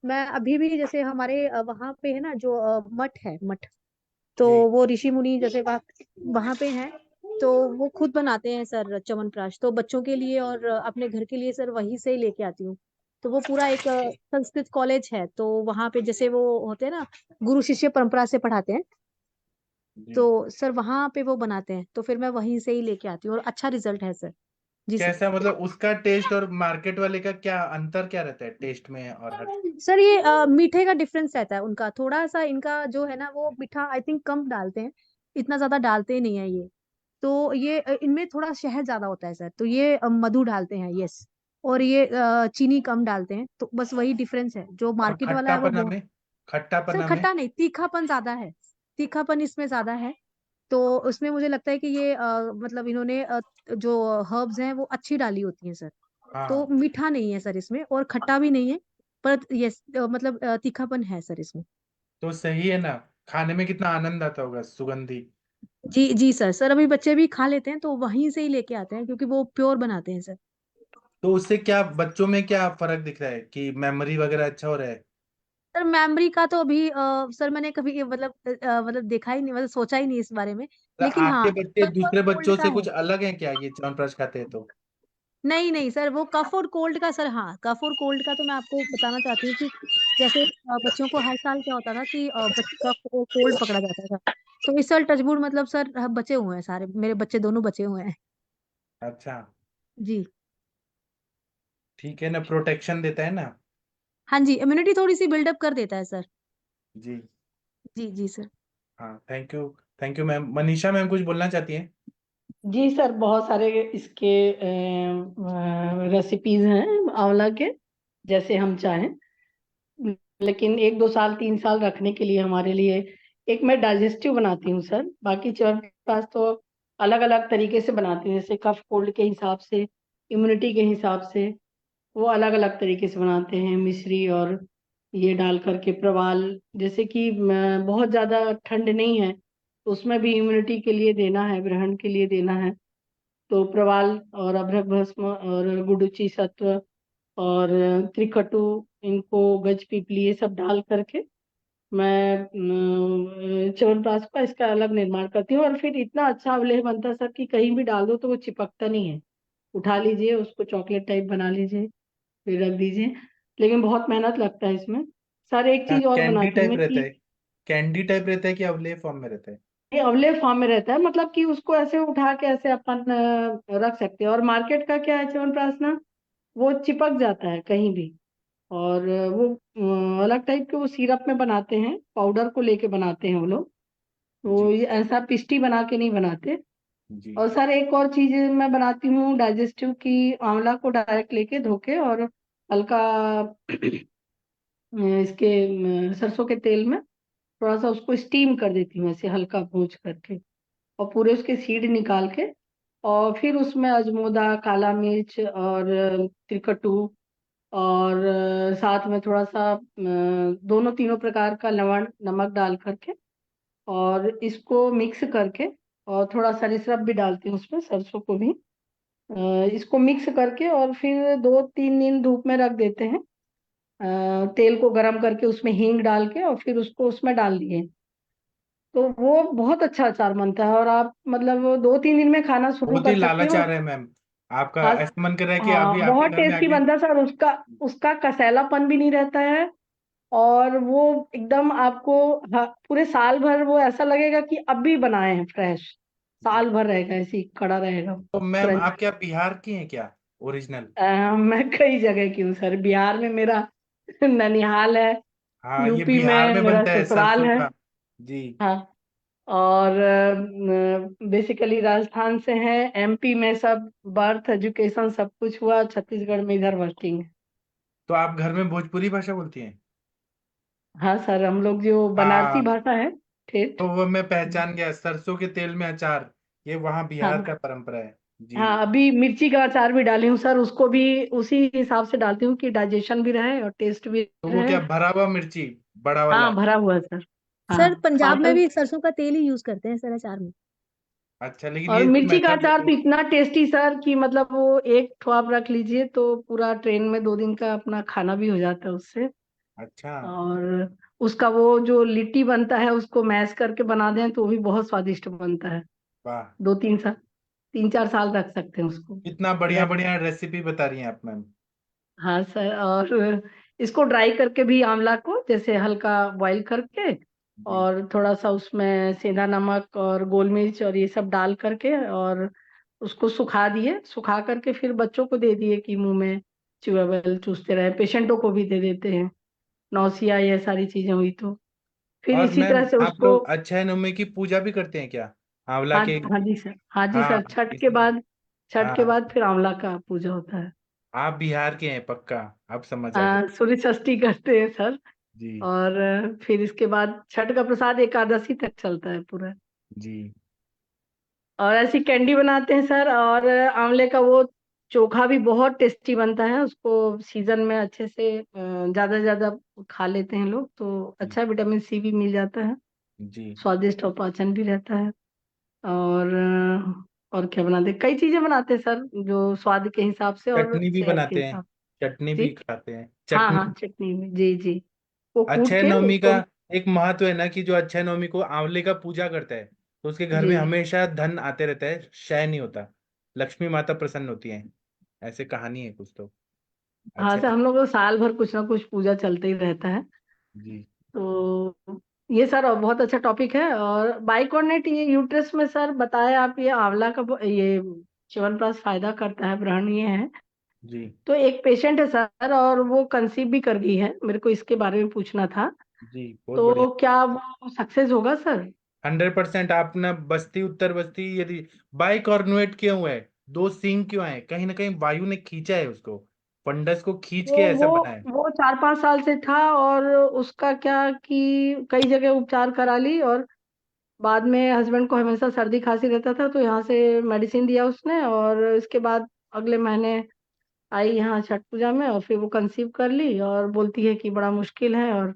मैं अभी भी जैसे हमारे वहां पे है ना जो मठ है मठ, तो जी। वो ऋषि मुनि जैसे वहां पे हैं, तो वो खुद बनाते हैं सर च्यवनप्राश। तो बच्चों के लिए और अपने घर के लिए सर वहीं से ही लेके आती हूँ। तो वो पूरा एक संस्कृत कॉलेज है, तो वहां पे जैसे वो होते हैं ना, गुरु शिष्य परंपरा से पढ़ाते हैं, जी। तो सर वहां पे वो बनाते हैं, तो फिर मैं वहीं से ही लेके आती हूँ और अच्छा रिजल्ट है सर। जी सर। कैसा, मतलब उसका टेस्ट और मार्केट वाले का क्या अंतर, क्या रहता है टेस्ट में और हर चीज? सर ये मीठे का डिफरेंस रहता है उनका थोड़ा सा। इनका जो है ना वो मीठा आई थिंक कम डालते हैं, इतना ज्यादा डालते ही नहीं है ये। तो ये इनमें थोड़ा शहद ज्यादा होता है सर, तो ये मधु डालते हैं, यस। और ये चीनी कम डालते हैं, तो बस वही डिफरेंस है। जो और मार्केट वाला है वो खट्टापना बहुत। में, सर खट्टापना में? खट्टा नहीं, तीखापन ज्यादा है। तीखापन इसमें ज्यादा है। तो उसमें मुझे लगता है कि ये मतलब इन्होंने जो हर्ब्स हैं वो अच्छी डाली होती हैं सर। तो हाँ। मीठा नहीं है सर इसमें और खट्टा भी नहीं है, पर यस मतलब तीखापन है सर इसमें। तो सही है ना, खाने में कितना आनंद आता होगा, सुगंधी। जी जी सर। सर अभी बच्चे भी खा लेते हैं, तो वहीं से ही लेके आते हैं क्योंकि वो प्योर बनाते हैं सर। तो उससे क्या बच्चों में क्या फर्क दिख रहा है, कि मेमोरी वगैरह अच्छा हो रहा है? सर मेमोरी का तो अभी सर मैंने कभी मतलब मतलब देखा ही नहीं, मतलब सोचा ही नहीं इस बारे में। तो लेकिन हाँ, आपके बच्चे बच्चों दूसरे में होल्ड बच्चों का से है। कुछ अलग हैं क्या, ये च्यवनप्राश खाते हैं तो? नहीं नहीं सर, वो कफ और कोल्ड का सर, हाँ कफ और कोल्ड का तो मैं आपको बताना चाहती हूँ कि जैसे बच्चों को हर साल क्या होता था कि कफ और कोल्ड पकड़ा जाता था। तो इस साल टचवुड मतलब सर बचे हुए हैं, सारे मेरे बच्चे दोनों बचे हुए हैं। अच्छा, जी। ठीक है ना, प्रोटेक्शन देता है ना। हाँ जी, इम्यूनिटी थोड़ी सी बिल्डअप कर देता है सर। जी। जी जी सर। हाँ, thank you ma'am. Manisha ma'am कुछ बोलना चाहती हैं? जी सर, बहुत सारे इसके रेसिपीज हैं आंवला के, जैसे हम चाहें। लेकिन 1-2 साल 3 साल रखने के लिए हमारे लिए एक मैं डाइजेस्टिव बनाती हूँ सर। बाकी च्यवनप्राश तो अलग अलग तरीके से बनाती हूँ, जैसे कफ कोल्ड के हिसाब से, इम्यूनिटी के हिसाब से वो अलग अलग तरीके से बनाते हैं। मिश्री और ये डाल करके प्रवाल, जैसे कि बहुत ज्यादा ठंड नहीं है तो उसमें भी इम्यूनिटी के लिए देना है, ग्रहण के लिए देना है, तो प्रवाल और अभ्रक भस्म और गुडुचि सत्व और त्रिकटु, इनको गज पीपली ये सब डाल करके मैं च्यवनप्राश का इसका अलग निर्माण करती हूँ। और फिर इतना अच्छा अवलेह बनता है सर कि कहीं भी डाल दो तो वो चिपकता नहीं है। उठा लीजिए उसको, चॉकलेट टाइप बना लीजिए, फिर रख दीजिए। लेकिन बहुत मेहनत लगता है इसमें सर। एक क्या चीज और कैंडी बनाती हूँ टाइप मैं रहता कि है? कैंडी टाइप रहता है कि अवलेह फॉर्म में रहता है? ये अवलेह फॉर्म में रहता है, मतलब कि उसको ऐसे उठा के ऐसे अपन रख सकते हैं। और मार्केट का क्या है च्यवनप्राश ना, वो चिपक जाता है कहीं भी। और वो अलग टाइप के वो सिरप में बनाते हैं, पाउडर को लेके बनाते हैं वो लोग। तो जी। ये ऐसा पिष्टी बना के नहीं बनाते। जी। और सर एक और चीज मैं बनाती हूँ डाइजेस्टिव की, आंवला को डायरेक्ट लेके धो के और हल्का इसके सरसों के तेल में थोड़ा सा उसको स्टीम कर देती हूँ, ऐसे हल्का भूंज करके, और पूरे उसके सीड निकाल के, और फिर उसमें अजमोदा, काला मिर्च और त्रिकटु और साथ में थोड़ा सा दोनों तीनों प्रकार का लवण नमक डाल करके और इसको मिक्स करके, और थोड़ा सरिसप भी डालती हूँ उसमें, सरसों को भी। इसको मिक्स करके और फिर 2-3 दिन धूप में रख देते हैं। तेल को गरम करके उसमें हींग डाल के और फिर उसको उसमें डाल दिए, तो वो बहुत अच्छा अचार बनता है। और आप मतलब 2-3 दिन में खाना शुरू बहुत ही कर सकते हो। लालच आ रहा है मैम, आपका हाँ ऐसा मन कर रहा है कि हाँ, अभी आपके बहुत घर में टेस्टी आके। बनता है सर। उसका उसका कसैलापन भी नहीं रहता है। और वो एकदम आपको पूरे साल भर वो ऐसा लगेगा कि अभी बनाए हैं फ्रेश। साल भर रहेगा ऐसे ही खड़ा रहेगा तो मैम क्रंच। आप क्या बिहार की हैं क्या, ओरिजिनल? मैं कई जगह की हूँ सर। बिहार में मेरा ननिहाल है, हाँ, ये यूपी बिहार में में मेरा बनता है ससुराल सरसों है। का। जी। हाँ। और बेसिकली राजस्थान से है। एमपी में सब बर्थ एजुकेशन सब कुछ हुआ, छत्तीसगढ़ में इधर वर्किंग है। तो आप घर में भोजपुरी भाषा बोलती हैं? हाँ सर, हम लोग जो बनारसी हाँ, भाषा है, ठेठ। तो वो मैं पहचान गया, सरसों के तेल में अचार, ये वहाँ बिहार का हाँ परंपरा है। जी। हाँ, अभी मिर्ची का अचार भी डाली हूँ सर। उसको भी उसी हिसाब से डालती हूँ कि डाइजेशन भी रहे और टेस्ट भी तो वो रहे। क्या भरा हुआ मिर्ची, बड़ा वाला? हाँ, भरा हुआ है सर। सर हाँ, पंजाब में टमाटर। भी सरसों का तेल ही यूज करते हैं सर अचार में। अच्छा, लेकिन और ये जो मिर्ची का मेथड अचार तो इतना टेस्टी सर कि मतलब वो एक ठो आप रख लीजिए तो पूरा ट्रेन में 2 दिन का अपना खाना भी हो जाता है उससे। अच्छा। और उसका वो जो लिट्टी बनता है उसको मैश करके बना दें तो वो भी बहुत स्वादिष्ट बनता है। वाह, 2-3 साल, 3-4 साल रख सकते हैं उसको कितना बढ़िया रख। बढ़िया रेसिपी बता रही हैं आप मैम। हाँ सर। और इसको ड्राई करके भी, आंवला को जैसे हल्का बॉईल करके जी। और थोड़ा सा उसमें सेंधा नमक और गोल मिर्च और ये सब डाल करके और उसको सुखा दिए। सुखा करके फिर बच्चों को दे दिए कि मुंह में च्यूएबल चूसते रहे। पेशेंटों को भी दे देते हैं, नौसिया ये सारी चीजें हुई तो। फिर और इसी मैम तरह से आप उसको। लोग अक्षय नवमी की पूजा भी करते हैं क्या, आंवला हाँ के? हाँ जी सर, हाँ जी हाँ, सर। छठ के इसलिए। बाद, छठ के हाँ, बाद फिर आंवला का पूजा होता है। आप बिहार के हैं पक्का, अब समझ आ गया। सूर्य षष्ठी करते हैं सर। जी। और फिर इसके बाद छठ का प्रसाद एकादशी तक चलता है पूरा। जी। और ऐसी कैंडी बनाते हैं सर। और आंवले का वो चोखा भी बहुत टेस्टी बनता है। उसको सीजन में अच्छे से ज्यादा से ज्यादा खा लेते हैं लोग तो अच्छा विटामिन सी भी मिल जाता है, जी। स्वादिष्ट और पाचन भी रहता है। और और क्या बनाते हैं, कई चीजें बनाते हैं सर जो स्वाद के हिसाब से और चटनी भी सेहत के बनाते हैं, हिसाब चटनी से। भी जी। खाते हैं, हाँ चटनी। हाँ, चटनी में, जी जी। वो कूट अक्षय के नवमी का उसको। एक महत्व है ना, कि जो अक्षय नवमी को आंवले का पूजा करता है तो उसके घर जी में हमेशा धन आते रहता है, क्षय नहीं होता, लक्ष्मी माता प्रसन्न होती है। ऐसे कहानी है कुछ तो। हाँ अच्छा सर, हम लोग को साल भर कुछ ना कुछ पूजा चलते ही रहता है। जी। तो ये सर बहुत अच्छा टॉपिक है। और बाइकॉर्नेट ये यूट्रस में सर बताया आप, ये आंवला का ये च्यवनप्राश फायदा करता है, ग्रहणीय है। जी तो एक पेशेंट है सर, और वो कंसीव भी कर गई है, मेरे को इसके बारे में पूछना था। जी बहुत बढ़िया। तो क्या वो सक्सेस होगा सर? 100% आपने बस्ती उत्तर बस्ती यदि बाइकॉर्नुएट क्यों हुआ है, दो सींग क्यों आए, कहीं ना कहीं वायु ने खींचा है उसको, फंडस को खींच के वो ऐसा वो बना है। वो 4-5 साल से था, और उसका क्या कि कई जगह उपचार करा ली, और बाद में हस्बैंड को हमेशा सर्दी खांसी रहता था, तो यहाँ से मेडिसिन दिया उसने, और इसके बाद अगले महीने आई यहाँ छठ पूजा में, और फिर वो कंसीव कर ली, और बोलती है कि बड़ा मुश्किल है, और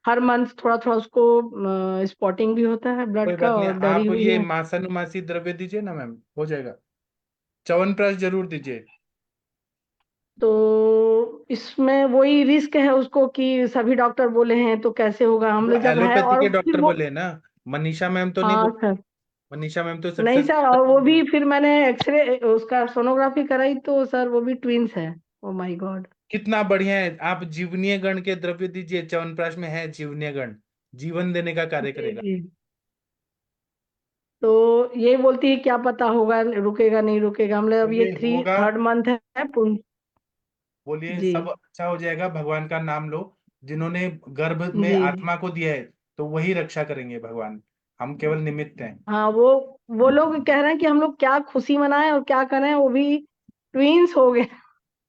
हर मंथ थोड़ा थोड़ा उसको स्पॉटिंग भी होता है कोई ब्लड का, बात नहीं, और डरी आप हुई ये है। मासानुमासी द्रव्य दीजिए ना मैम, हो जाएगा। च्यवनप्राश जरूर दीजिए। तो इसमें वही रिस्क है उसको कि सभी डॉक्टर बोले हैं, तो कैसे होगा, हम वो लोग जब है, एलोपैथी और के फिर डॉक्टर वो। बोले ना, मनीषा मैम तो नहीं हाँ बोल, सर। मनीषा मैम तो नहीं सक्सेस। सर, और वो भी फिर मैंने एक्सरे उसका सोनोग्राफी कराई, तो सर वो भी ट्विंस है। Oh my God. कितना बढ़िया है, आप जीवनीय गण के द्रव्य दीजिए, च्यवनप्राश में है जीवनीय गण, जीवन देने का कार्य जी करेगा। जी। तो ये बोलती है क्या पता होगा, रुकेगा नहीं रुकेगा, मतलब अब ये बोलिए होगा, 3rd मंथ है बोलिए जी सब अच्छा हो जाएगा, भगवान का नाम लो। जिन्होंने गर्भ में जी जी। आत्मा को दिया है तो वही रक्षा करेंगे भगवान, हम केवल निमित्त हैं। हाँ, वो लोग कह रहे हैं कि हम लोग क्या खुशी मनाएं और क्या करें, वो भी ट्विंस हो गए।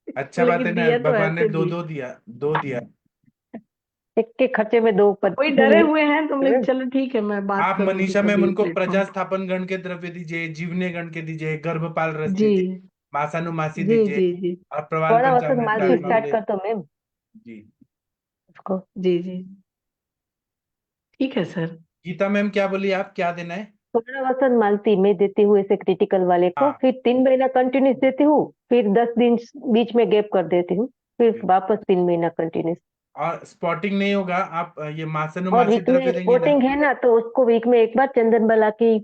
अच्छा बात है लेकिन ना, दिया तो भगवान ने ऐसे दो दिए। दो दिया, दो दिया। एक के खर्चे में दो कोई पत्नी डरे है। हुए हैं, तुम लोग चलो ठीक है, मैं बात आप करूंगी मनीषा मैम कभी उनको प्लेटफॉर्म। प्रजास्थापन गण के द्रव्य दीजिए, जीवनीय गण के दीजिए, गर्भपाल रस जी दीजिए, मासानुमासी जी दीजिए, जी जी और प्रवाल थोड़ा वसंत पंचामृत मालती प्लाज्मा स्टार्ट मिले। कर दो मैम जी। उसको। जी जी। ठीक है सर। गीता मैम क्या बोली, आप क्या देना है? थोड़ा वसंत मालती मैं देती हूँ ऐसे क्रिटिकल वाले को, हाँ फिर 3 महीना कंटिन्यूस देती हूँ, फिर 10 दिन बीच में गैप कर देती हूँ, फिर वापस 3 महीना कंटिन्यूस। और स्पॉटिंग नहीं होगा, आप ये और मासानुमासी वीक द्रव्य में देंगी ना। स्पोर्टिंग है ना, तो उसको वीक में एक बार चंदन बला की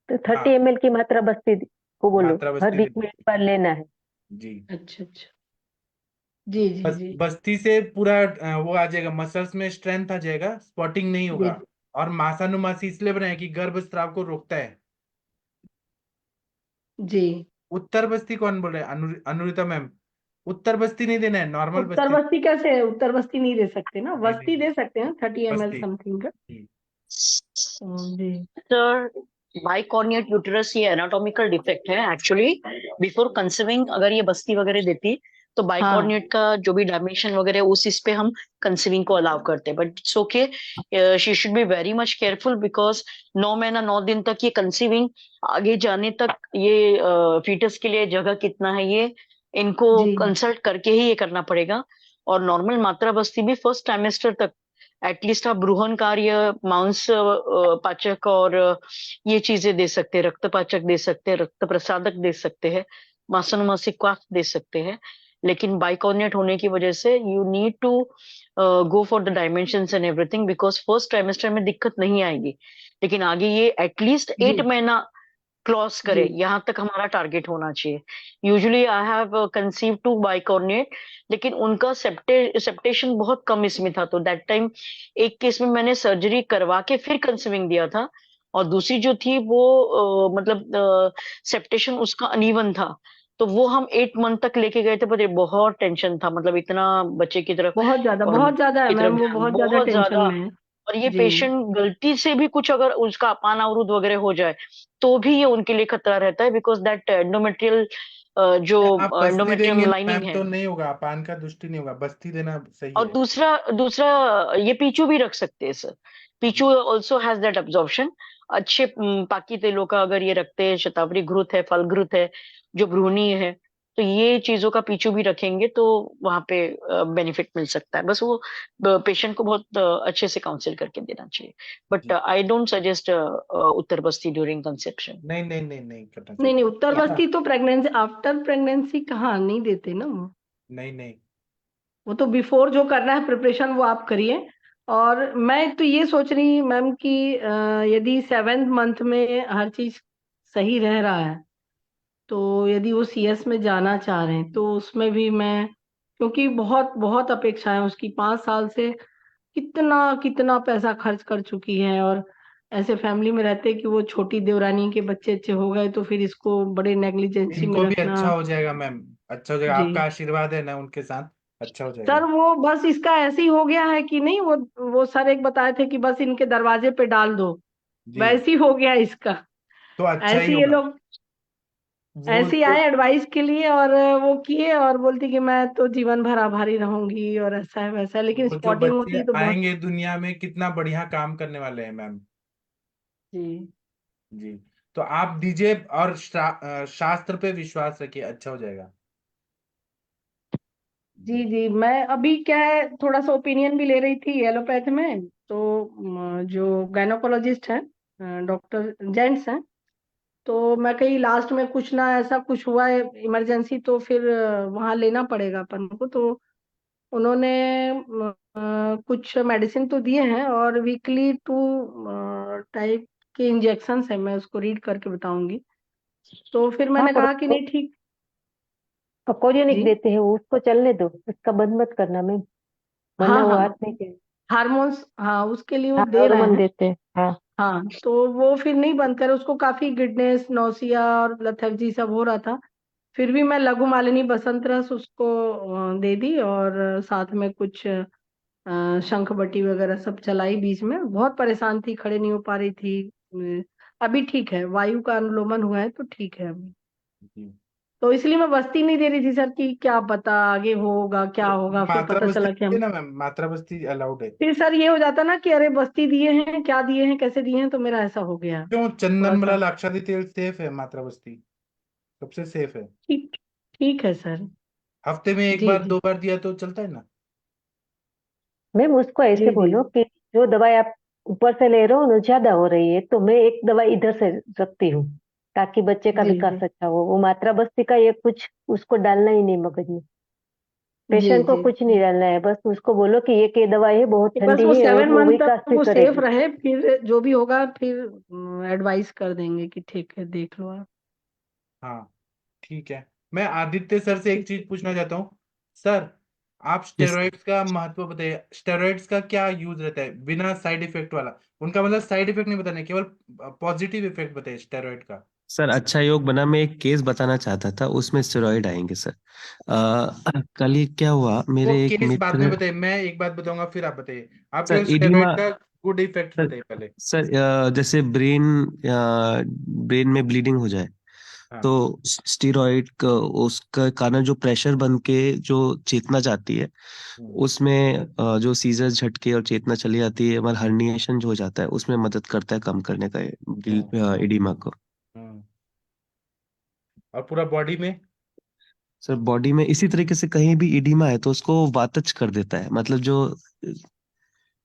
30 हाँ ml की मात्रा बस्ती को बोलो, मात्रा हर बस्ती वीक देंगी। में एक बार लेना है। जी। अच्छा अच्छा। जी जी बस जी बस्ती से पूरा वो आ जाएगा, मसल्स में स्ट्रेंथ आ जाएगा, स्पॉटिंग नहीं जी होगा। और मासानुमासी इसलिए बनाया कि गर्भ स्राव को रोकता है। जी। उत्तर बस्ती कौन बोल रहे हैं, अनुरिता मैम? उत्तर बस्ती नहीं देना है, नॉर्मल उत्तर बस्ती। बस्ती कैसे, उत्तर बस्ती नहीं दे सकते ना, नहीं नहीं बस्ती नहीं, दे सकते हैं 30 ml बस्ती। समथिंग का। जी। जी सर बाइकॉर्नियट यूटेरस ये एनाटॉमिकल डिफेक्ट है एक्चुअली। बिफोर कंसीविंग अगर ये बस्ती वगैरह देती तो हाँ बाइकॉर्नियट का जो भी डायमेंशन वगैरह उस इस पे हम कंसीविंग को अलाउ करते हैं, but it's okay, she should be very much careful because 9 महीना 9 दिन तक ये कंसीविंग, आगे जाने तक ये फीटस के लिए जगह कितना है ये इनको जी कंसल्ट करके ही ये करना पड़ेगा। और नॉर्मल मात्रा बस्ती भी फर्स्ट ट्राइमेस्टर तक एटलीस्ट आप ब्रूहन कार्य, मांस पाचक और ये चीजें दे सकते हैं, रक्त पाचक दे सकते हैं, रक्त प्रसादक दे सकते हैं, मासानुमासिक क्वाथ दे सकते हैं। लेकिन बाइकॉर्नियट होने की वजह से you need to go for the dimensions and everything because first trimester में दिक्कत नहीं आएगी, लेकिन आगे ये एटलीस्ट जी 8 महीना क्रॉस करे, जी यहाँ तक हमारा टारगेट होना चाहिए। Usually I have conceive two bicornuate, लेकिन उनका सेप्टेशन बहुत कम इसमें था, तो दैट टाइम एक केस में मैंने सर्जरी करवा के फिर कंसीविंग दिया था, और दूसरी जो थी वो मतलब सेप्टेशन उसका अनइवन था, तो वो हम 8 मंथ तक लेके गए थे, पर ये बहुत टेंशन था, मतलब इतना बच्चे की तरफ और बहुत ज्यादा है की तरफ मैम, वो ध्यान बहुत ज्यादा बहुत टेंशन ज्यादा। में है। और ये जी पेशेंट गलती से भी कुछ अगर उसका अपान अवरुद्ध वगैरह हो जाए तो भी ये उनके लिए खतरा रहता है, बिकॉज दैट एंडोमेट्रियल जो आप बस्ती देंगे एंडोमेट्रियम ना लाइनिंग मैम है। तो नहीं होगा, पान का दुष्टि नहीं होगा, बस्ती देना सही और है। दूसरा दूसरा ये पीचू भी रख सकते हैं sir, Picchu also has that absorption. अच्छे पाकी तेलों का अगर ये रखते हैं, शतावरी घृत है, फल घृत है, जो भ्रूणी है, तो ये चीजों का पीचू भी रखेंगे तो वहां पे बेनिफिट मिल सकता है। बस वो पेशेंट को बहुत अच्छे से काउंसिल करके देना चाहिए, बट जी। I don't suggest uttar basti during conception. नहीं नहीं नहीं नहीं करना नहीं नहीं, चाहिए। उत्तर या बस्ती तो प्रेगनेंसी आफ्टर प्रेगनेंसी कहाँ नहीं देते ना नहीं नहीं। वो तो बिफोर जो करना है प्रिपरेशन वो आप करिए। और मैं तो ये सोच रही मैम कि यदि 7th मंथ में हर चीज सही रह रहा है, तो यदि वो सीएस में जाना चाह रहे हैं तो उसमें भी मैं, क्योंकि बहुत बहुत अपेक्षाएं उसकी 5 साल से, कितना कितना पैसा खर्च कर चुकी है, और ऐसे फैमिली में रहते कि वो छोटी देवरानी के बच्चे अच्छे हो गए तो फिर इसको बड़े नेग्लिजेंसी में इनको भी अच्छा रखना। हो जाएगा मैम, अच्छा हो जाएगा, जी आपका आशीर्वाद है ना उनके साथ, अच्छा हो सर, जाएगा। वो बस इसका ऐसे ही हो गया है कि नहीं, वो सर एक बताए थे कि बस इनके दरवाजे पे डाल दो, जी, वैसे ही हो गया इसका। तो अच्छा ही ऐसे ही ये होगा लोग वो ऐसे ही तो। आए एडवाइस के लिए, और वो किए और बोलती कि मैं तो जीवन भर आभारी रहूंगी और ऐसा है वैसा है, लेकिन वो जो स्पॉटिंग बच्चे होती तो बहुत। आएंगे दुनिया में कितना बढ़िया काम करने वाले हैं मैम। जी जी, तो आप दीजिए और शास्त्र पे विश्वास रखिए, अच्छा हो जाएगा। जी जी, मैं अभी क्या है, थोड़ा सा ओपिनियन भी ले रही थी एलोपैथ में, तो जो गायनोकोलॉजिस्ट है, डॉक्टर जेंट्स हैं, तो मैं कहीं लास्ट में कुछ ना ऐसा कुछ हुआ है इमरजेंसी, तो फिर वहाँ लेना पड़ेगा अपन को, तो उन्होंने कुछ मेडिसिन तो दिए हैं, और वीकली 2 टाइप के इंजेक्शन है, मैं उसको रीड करके बताऊंगी। तो फिर हाँ, मैंने और कहा कि नहीं ठीक। कोरियनिक जी देते हैं, वो उसको चलने दो, उसका बंद मत करना मैम, वरना हाँ वो हाँ, हाथ नहीं चले। हार्मोन्स, हाँ उसके लिए वो हाँ, दे रहे हार्मोन हैं। देते हैं, हाँ। हाँ, तो वो फिर नहीं बंद करे, उसको काफी गिडनेस, नौसिया और लथर्जी सब हो रहा था, फिर भी मैं लघु मालिनी बसंत रस उसको दे दी, और साथ में कुछ शंख बटी वगैरह सब चलाई, बीच में बहुत परेशान थी, खड़े नहीं हो पा रही थी। अभी ठीक है, वायु का अनुलोमन हुआ है तो ठीक है अभी। जी, तो इसलिए मैं बस्ती नहीं दे रही थी सर, कि क्या पता आगे होगा क्या तो होगा, फिर मात्रा पता बस्ती चला कि दीजिए हम, ना मैम, मात्रा बस्ती अलाउड है। फिर सर ये हो जाता ना कि अरे बस्ती दिए हैं, क्या दिए हैं, कैसे दिए हैं, तो मेरा ऐसा हो गया क्यों, थोड़ा चंदन वाला सा। लाक्षादी तेल सेफ है, मात्रा बस्ती सबसे सेफ है। ठीक, ठीक है सर। हफ्ते में एक जी बार जी 2 बार दिया तो चलता है ना। मैम उसको ऐसे जी जी बोलो कि जो दवाई आप ऊपर से ले रहे हो ना ज्यादा हो रही है, तो मैं एक दवाई इधर से रखती हूँ, ताकि बच्चे का जी विकास जी अच्छा हो। वो मात्रा बस्ती का ये कुछ उसको डालना ही नहीं मगज में, जी पेशेंट को जी कुछ नहीं डालना है, बस उसको बोलो कि ये दवाई है, बहुत कि बस ठंडी वो है और 7 वो मंथ विकास तक भी वो सेफ करेगी। रहे, फिर जो भी होगा फिर एडवाइस कर देंगे कि ठीक है देख लो आप। हाँ, ठीक है। मैं आदित्य सर से ठीक एक चीज पूछना चाहता हूँ। सर, आप यस स्टेरॉइड्स का महत्व बताइए, स्टेरॉइड्स का क्या यूज रहता है बिना साइड इफेक्ट वाला। उनका मतलब साइड इफेक्ट नहीं बताने, केवल पॉजिटिव इफेक्ट बताइए स्टेरॉइड का। सर, अच्छा योग बना, मैं एक केस बताना चाहता था, उसमें स्टेरॉइड आएंगे सर। कल ही क्या हुआ, वो मेरे एक केस बाद में मित्र। बताइए, मैं एक बात बताऊंगा फिर आप बताइए। आप सर केवल इडिमा। स्टेरॉइड का गुड इफेक्ट सर बताइए पहले। सर जैसे ब्रेन में ब्लीडिंग हो जाए, हाँ। तो स्टीरॉइड का उसका कारण जो प्रेशर बन के जो चेतना जाती है, हम्म। उसमें जो सीजर झटके और चेतना चली जाती है, हमारा हर्निएशन जो हो जाता है, उसमें मदद करता है कम करने का हम्म। इडिमा को। हम्म। और पूरा बॉडी में। सर बॉडी में इसी तरीके से कहीं भी इडिमा है तो उसको वातज कर देता है, मतलब जो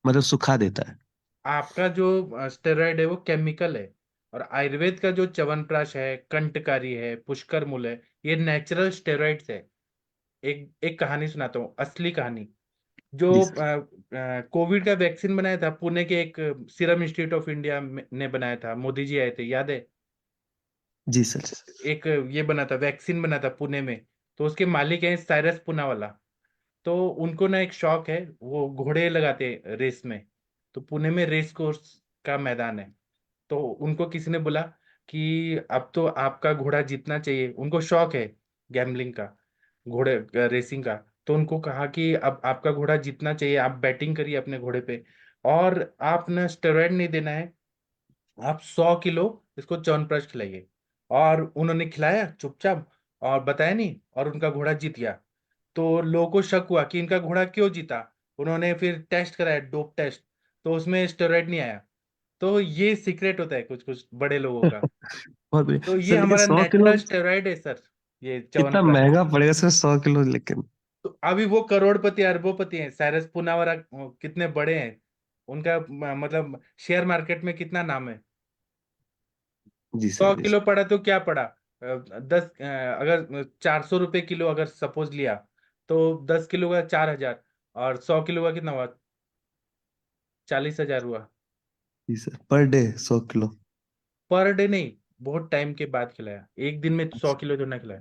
मतलब सुखा देता है। आपका जो स्टेरॉइड है वो केमिकल है, और आयुर्वेद का जो च्यवनप्राश है, कंटकारी है, पुष्कर मूल है, ये नेचुरल स्टेरॉइड्स है। एक एक कहानी सुनाता हूँ, असली कहानी। जो जी सर। कोविड का वैक्सीन बनाया था, पुणे के एक सीरम इंस्टीट्यूट ऑफ इंडिया ने बनाया था, मोदी जी आए थे, याद है। जी सर। एक ये बना था, वैक्सीन बना था पुणे में। तो उसके मालिक हैं साइरस पूनावाला। तो उनको ना एक शौक है, वो घोड़े लगाते हैं रेस में। तो पुणे में रेस कोर्स का मैदान है। तो उनको किसी ने बोला कि अब तो आपका घोड़ा जीतना चाहिए, उनको शौक है गैम्बलिंग का, घोड़े रेसिंग का। तो उनको कहा कि अब आपका घोड़ा जीतना चाहिए, आप बैटिंग करिए अपने घोड़े पे, और आप ना स्टेरॉइड नहीं देना है, आप 100 किलो इसको च्यवनप्राश खिलाइए। और उन्होंने खिलाया चुपचाप, और बताया नहीं, और उनका घोड़ा जीत गया। तो लोगों को शक हुआ कि इनका घोड़ा क्यों जीता। उन्होंने फिर टेस्ट कराया, डोप टेस्ट, तो उसमें स्टेरॉइड नहीं आया। तो ये सीक्रेट होता है कुछ कुछ बड़े लोगों का। बहुत बढ़िया तो ये सर, लेकिन हमारा 100 किलो नेचुरल स्टेरॉइड है सर, ये कितना च्यवनप्राश। महंगा पड़ेगा सर, 100 किलो लेकिन। तो अभी वो करोड़पति अरबोपति हैं, साइरस पूनावाला कितने बड़े हैं, उनका मतलब शेयर मार्केट में कितना नाम है। जी सौ सर, जी किलो सर। पड़ा तो क्या पड़ा, अगर 400 रुपये किलो अगर सपोज लिया, तो 10 किलो का 4,000, और 100 किलो का कितना हुआ, 40,000 हुआ। जी sir, per day 100 kilo. Per day नहीं, बहुत टाइम के बाद खिलाया, एक दिन में 100 किलो तो ना खिलाया,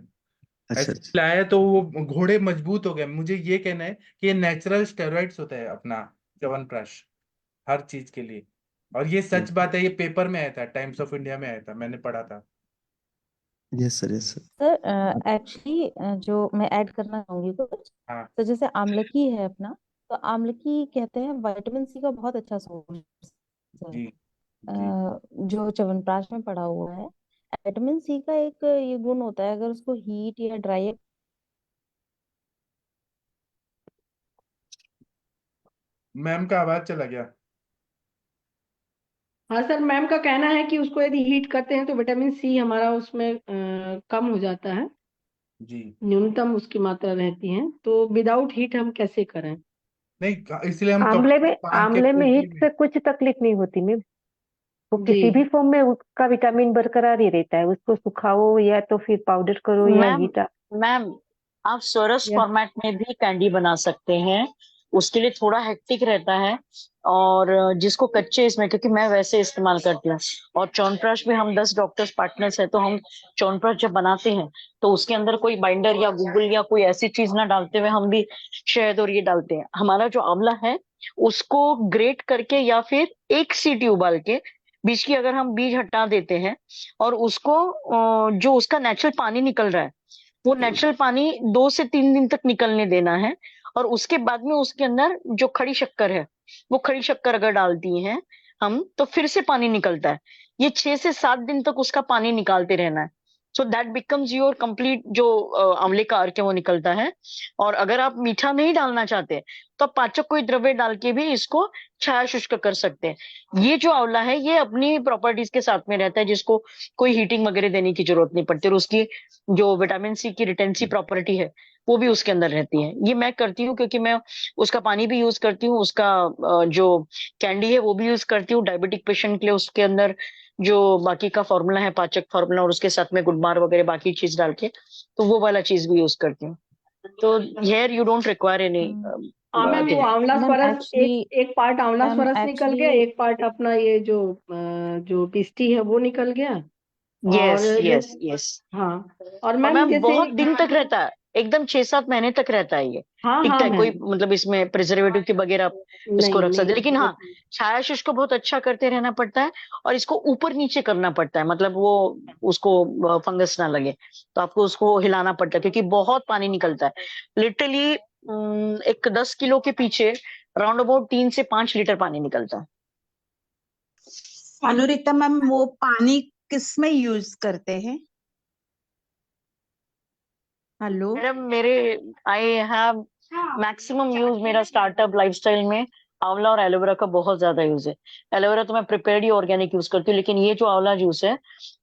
अच्छा ऐसे अच्छा। खिलाया तो वो घोड़े मजबूत हो गए। मुझे ये कहना है कि ये नेचुरल स्टेरॉइड्स होता है अपना च्यवनप्राश हर चीज के लिए, और ये सच बात है, ये पेपर में आया था, टाइम्स ऑफ इंडिया में आया था, मैंने पढ़ा था। Yes sir, yes sir. Sir actually जो मैं ऐड करना चाहूंगी कुछ, हाँ तो जैसे आमलकी है अपना, तो आमलकी कहते हैं विटामिन सी का बहुत अच्छा सोर्स है। जी जी। जो च्यवनप्राश में पड़ा हुआ है, विटामिन सी का एक ये गुण होता है, अगर उसको हीट या ड्राई। मैम का आवाज चला गया। हाँ सर, मैम का कहना है कि उसको यदि हीट करते हैं तो विटामिन सी हमारा उसमें कम हो जाता है, जी न्यूनतम उसकी मात्रा रहती है, तो विदाउट हीट हम कैसे करें? नहीं, इसलिए हम आंवले कपड़े में बांध के आंवले में पोटली हीट में। से कुछ तकलीफ नहीं होती मैम, वो जी किसी भी फॉर्म में उसका विटामिन बरकरार ही रहता है, उसको सुखाओ या तो फिर पाउडर करो या मैम हीट। मैम आप सोरस या फॉर्मेट में भी कैंडी बना सकते हैं। उसके लिए थोड़ा हेक्टिक रहता है, और जिसको कच्चे इसमें, क्योंकि मैं वैसे इस्तेमाल करती हूँ, और च्यवनप्राश में हम 10 डॉक्टर्स पार्टनर्स हैं, तो हम च्यवनप्राश जब बनाते हैं तो उसके अंदर कोई बाइंडर या गूगल या कोई ऐसी चीज ना डालते हुए हम भी शहद और ये डालते हैं। हमारा जो आंवला है उसको ग्रेट करके या फिर एक सीटी उबाल के बीच की अगर हम बीज हटा देते हैं, और उसको जो उसका नेचुरल पानी निकल रहा है, वो नेचुरल पानी 2 से 3 दिन तक निकलने देना है। और उसके बाद में उसके अंदर जो खड़ी शक्कर है, वो खड़ी शक्कर अगर डालती हैं हम, तो फिर से पानी निकलता है। ये 6 से 7 दिन तक उसका पानी निकालते रहना है। So that becomes your complete जो आंवले का अर्क है वो निकलता है। और अगर आप मीठा नहीं डालना चाहते तो आप पाचक कोई द्रव्य डाल के भी इसको छाया शुष्क कर सकते हैं। ये जो आंवला है ये अपनी प्रॉपर्टीज के साथ में रहता है, जिसको कोई हीटिंग वगैरह देने की जरूरत नहीं पड़ती, और उसकी जो विटामिन सी की रिटेंसी प्रॉपर्टी है वो भी उसके अंदर रहती है। ये मैं करती हूँ क्योंकि मैं उसका पानी भी यूज करती हूँ, उसका जो कैंडी है वो भी यूज करती हूँ डायबिटिक पेशेंट के लिए। उसके अंदर जो बाकी का फॉर्मूला है, पाचक फॉर्मूला, और उसके साथ में गुडमार वगैरह बाकी चीज डाल के, तो वो वाला चीज भी यूज करती हूँ। तो here you don't require any हाँ मैम, वो आंवला मैम स्वरस एक्चुअली एक पार्ट आंवला मैम स्वरस निकल गया, एक्चुअली एक पार्ट अपना ये जो पिस्टी है वो निकल गया। और यस ये यस यस। हाँ, और और मैम मैम जैसे बहुत दिन तक रहता है, एकदम 6-7 महीने तक रहता है ये। हाँ हाँ टिकता है, कोई मैम, मतलब इसमें प्रिजर्वेटिव के बगैर आप इसको नहीं रख सकते नहीं हैं। लेकिन हाँ, वो- छाया शुष्क को बहुत अच्छा करते रहना पड़ता है, और इसको ऊपर नीचे करना पड़ता है, मतलब वो उसको फंगस ना लगे, तो आपको उसको हिलाना पड़ता है, क्योंकि बहुत पानी निकलता है लिटरली। एक 10 किलो के पीछे राउंड अबाउट 3 से 5 लीटर पानी निकलता है। अनुरिता मैम, वो पानी किस में यूज करते हैं? हेलो। मैडम मेरे आई हैव मैक्सिमम यूज मेरा स्टार्टअप लाइफस्टाइल में आंवला और एलोवेरा का बहुत ज्यादा यूज है। एलोवेरा तो मैं प्रिपेयर्ड ही ऑर्गेनिक यूज करती हूँ, लेकिन ये जो आंवला जूस है,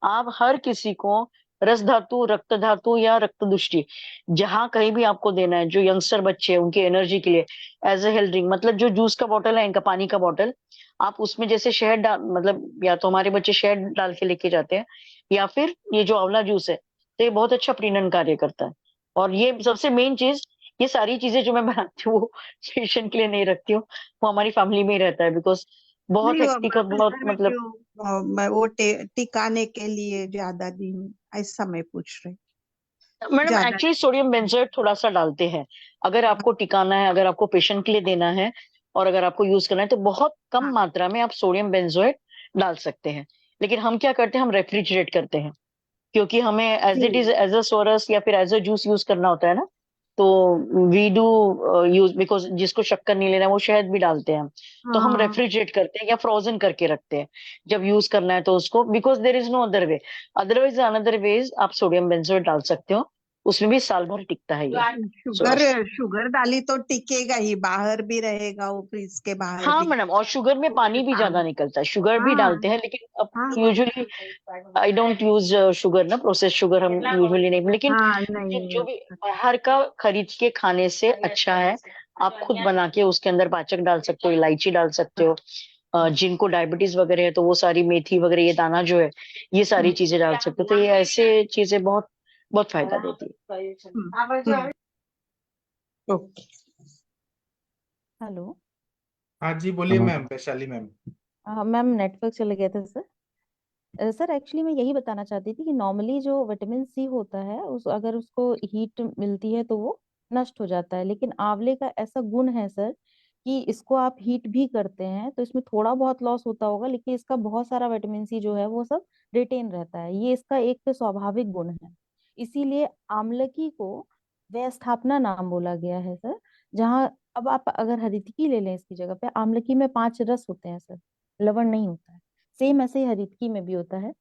आप हर किसी को रस धातु, रक्त धातु या रक्त दुष्टि जहां कहीं भी आपको देना है, जो यंगस्टर बच्चे हैं उनकी एनर्जी के लिए, एज ए हेल्थ ड्रिंक, मतलब जो जूस का बॉटल है इनका, पानी का बॉटल, आप उसमें जैसे शहद डाल, मतलब या तो हमारे बच्चे शहद डाल के लेके जाते हैं, या फिर ये जो आंवला जूस है, तो ये बहुत अच्छा प्रीनन कार्य करता है। और ये सबसे मेन चीज, ये सारी चीजें जो मैं बनाती हूँ वो पेशेंट के लिए नहीं रखती हूँ, वो हमारी फैमिली में ही रहता है, बिकॉज बहुत नहीं, वो हेक्टिक और बहुत मतलब। मैं वो टिकाने के लिए ज्यादा दिन, ऐसा मैं पूछ रही। मैडम ज्यादा। एक्चुअली सोडियम बेंजोएट थोड़ा सा डालते हैं, अगर आपको टिकाना है, अगर आपको पेशेंट के लिए देना है, और अगर आपको यूज करना है, तो बहुत कम हाँ मात्रा में आप सोडियम बेंजोएट डाल सकते हैं। लेकिन हम क्या करते हैं, हम रेफ्रिजरेट करते हैं, क्योंकि हमें एज इट जी। इज एज अ सोरस या फिर एज अ जूस यूज करना होता है ना, तो वी डू यूज, बिकॉज जिसको शक्कर नहीं लेना है वो शहद भी डालते हैं हम, तो हम हाँ रेफ्रिजरेट करते हैं या फ्रोजन करके रखते हैं जब यूज करना है तो उसको, because there is no other way. Otherwise another ways आप सोडियम बेंजोएट डाल सकते हो, उसमें भी साल भर टिकता है ये शुगर सोरस। शुगर डाली तो टिकेगा ही, बाहर भी रहेगा, वो फ्रिज के बाहर हाँ भी। मैडम, और शुगर में पानी भी हाँ ज्यादा निकलता है, शुगर भी हाँ डालते हैं, लेकिन अब हाँ usually I don't use sugar ना, प्रोसेस शुगर हम यूजुअली नहीं, लेकिन हाँ, नहीं जो यूज भी कर। बाहर का खरीद के खाने से अच्छा है आप खुद बना के उसके अंदर पाचक डाल सकते हो, इलायची डाल सकते हो। जिनको डायबिटीज वगैरह है तो वो सारी मेथी वगैरह, ये दाना जो है, ये सारी चीजें डाल सकते हो, तो ये ऐसे चीजें बहुत बहुत फायदा देती है। ओके। हेलो। हाँ जी बोलिए ma'am, Vaishali ma'am. Ma'am network चले गया था सर। सर एक्चुअली मैं यही बताना चाहती थी कि नॉर्मली जो विटामिन सी होता है उस अगर उसको हीट मिलती है तो वो नष्ट हो जाता है, लेकिन आंवले का ऐसा गुण है सर कि इसको आप हीट भी करते हैं तो इसमें थोड़ा बहुत लॉस होता होगा, लेकिन इसका बहुत सारा विटामिन सी जो है वो सब रिटेन रहता है। ये इसका एक स्वाभाविक गुण है, इसीलिए आमलकी को व्यवस्थापना नाम बोला गया है सर। जहाँ अब आप अगर हरितकी ले लें इसकी जगह पे, आमलकी में 5 रस होते हैं सर, लवण नहीं होता है। सेम ऐसे ही हरितकी में भी होता है,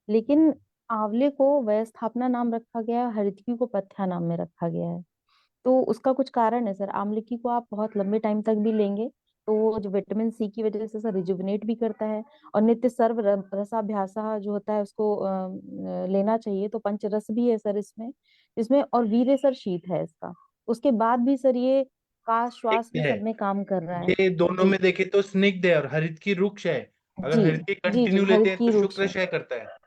लेकिन आंवले को व्यवस्थापना नाम रखा गया है, हरितकी को पथ्या नाम में रखा गया है। तो उसका कुछ कारण है सर। आमलकी को आप बहुत लंबे टाइम तक भी लेंगे तो वो जो विटामिन सी की वजह से सर रिजुविनेट भी करता है। और नित्य सर्व रसाभ्यास जो होता है उसको लेना चाहिए, तो पंचरस भी है सर इसमें इसमें और वीर्य सर शीत है इसका। उसके बाद भी सर ये काश श्वास में है, सब में काम कर रहा है। ये दोनों जी में देखे तो स्निग्ध है और हरितकी रुक्ष है। अगर जी हरितकी जी जी कंटिन्यू लेते हैं हरितकी तो रुक्ष शुक्र है। क्षय करता है।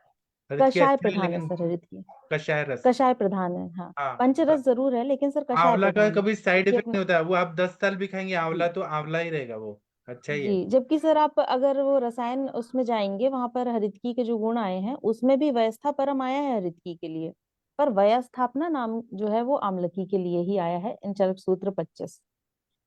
हरितकी कषाय अच्छी है प्रधान है लेकिन सर हरितकी। कषाय रस। कषाय प्रधान है, हाँ। हाँ, पंचरस जरूर है लेकिन सर कषाय आंवला का प्रधान है। कभी साइड ये इफेक्ट अपना नहीं होता है, वो आप 10 साल भी खाएंगे आंवला जी तो आंवला ही रहेगा, वो अच्छा ही है। जी। जबकि सर आप अगर वो रसायन उसमें जाएंगे वहां पर हरितकी के जो गुण आए हैं उसमें भी व्यवस्था परम आया है हरितकी के लिए, पर व्यवस्थापना नाम जो है वो आम्लकी के लिए ही आया है इन चरक सूत्र 25।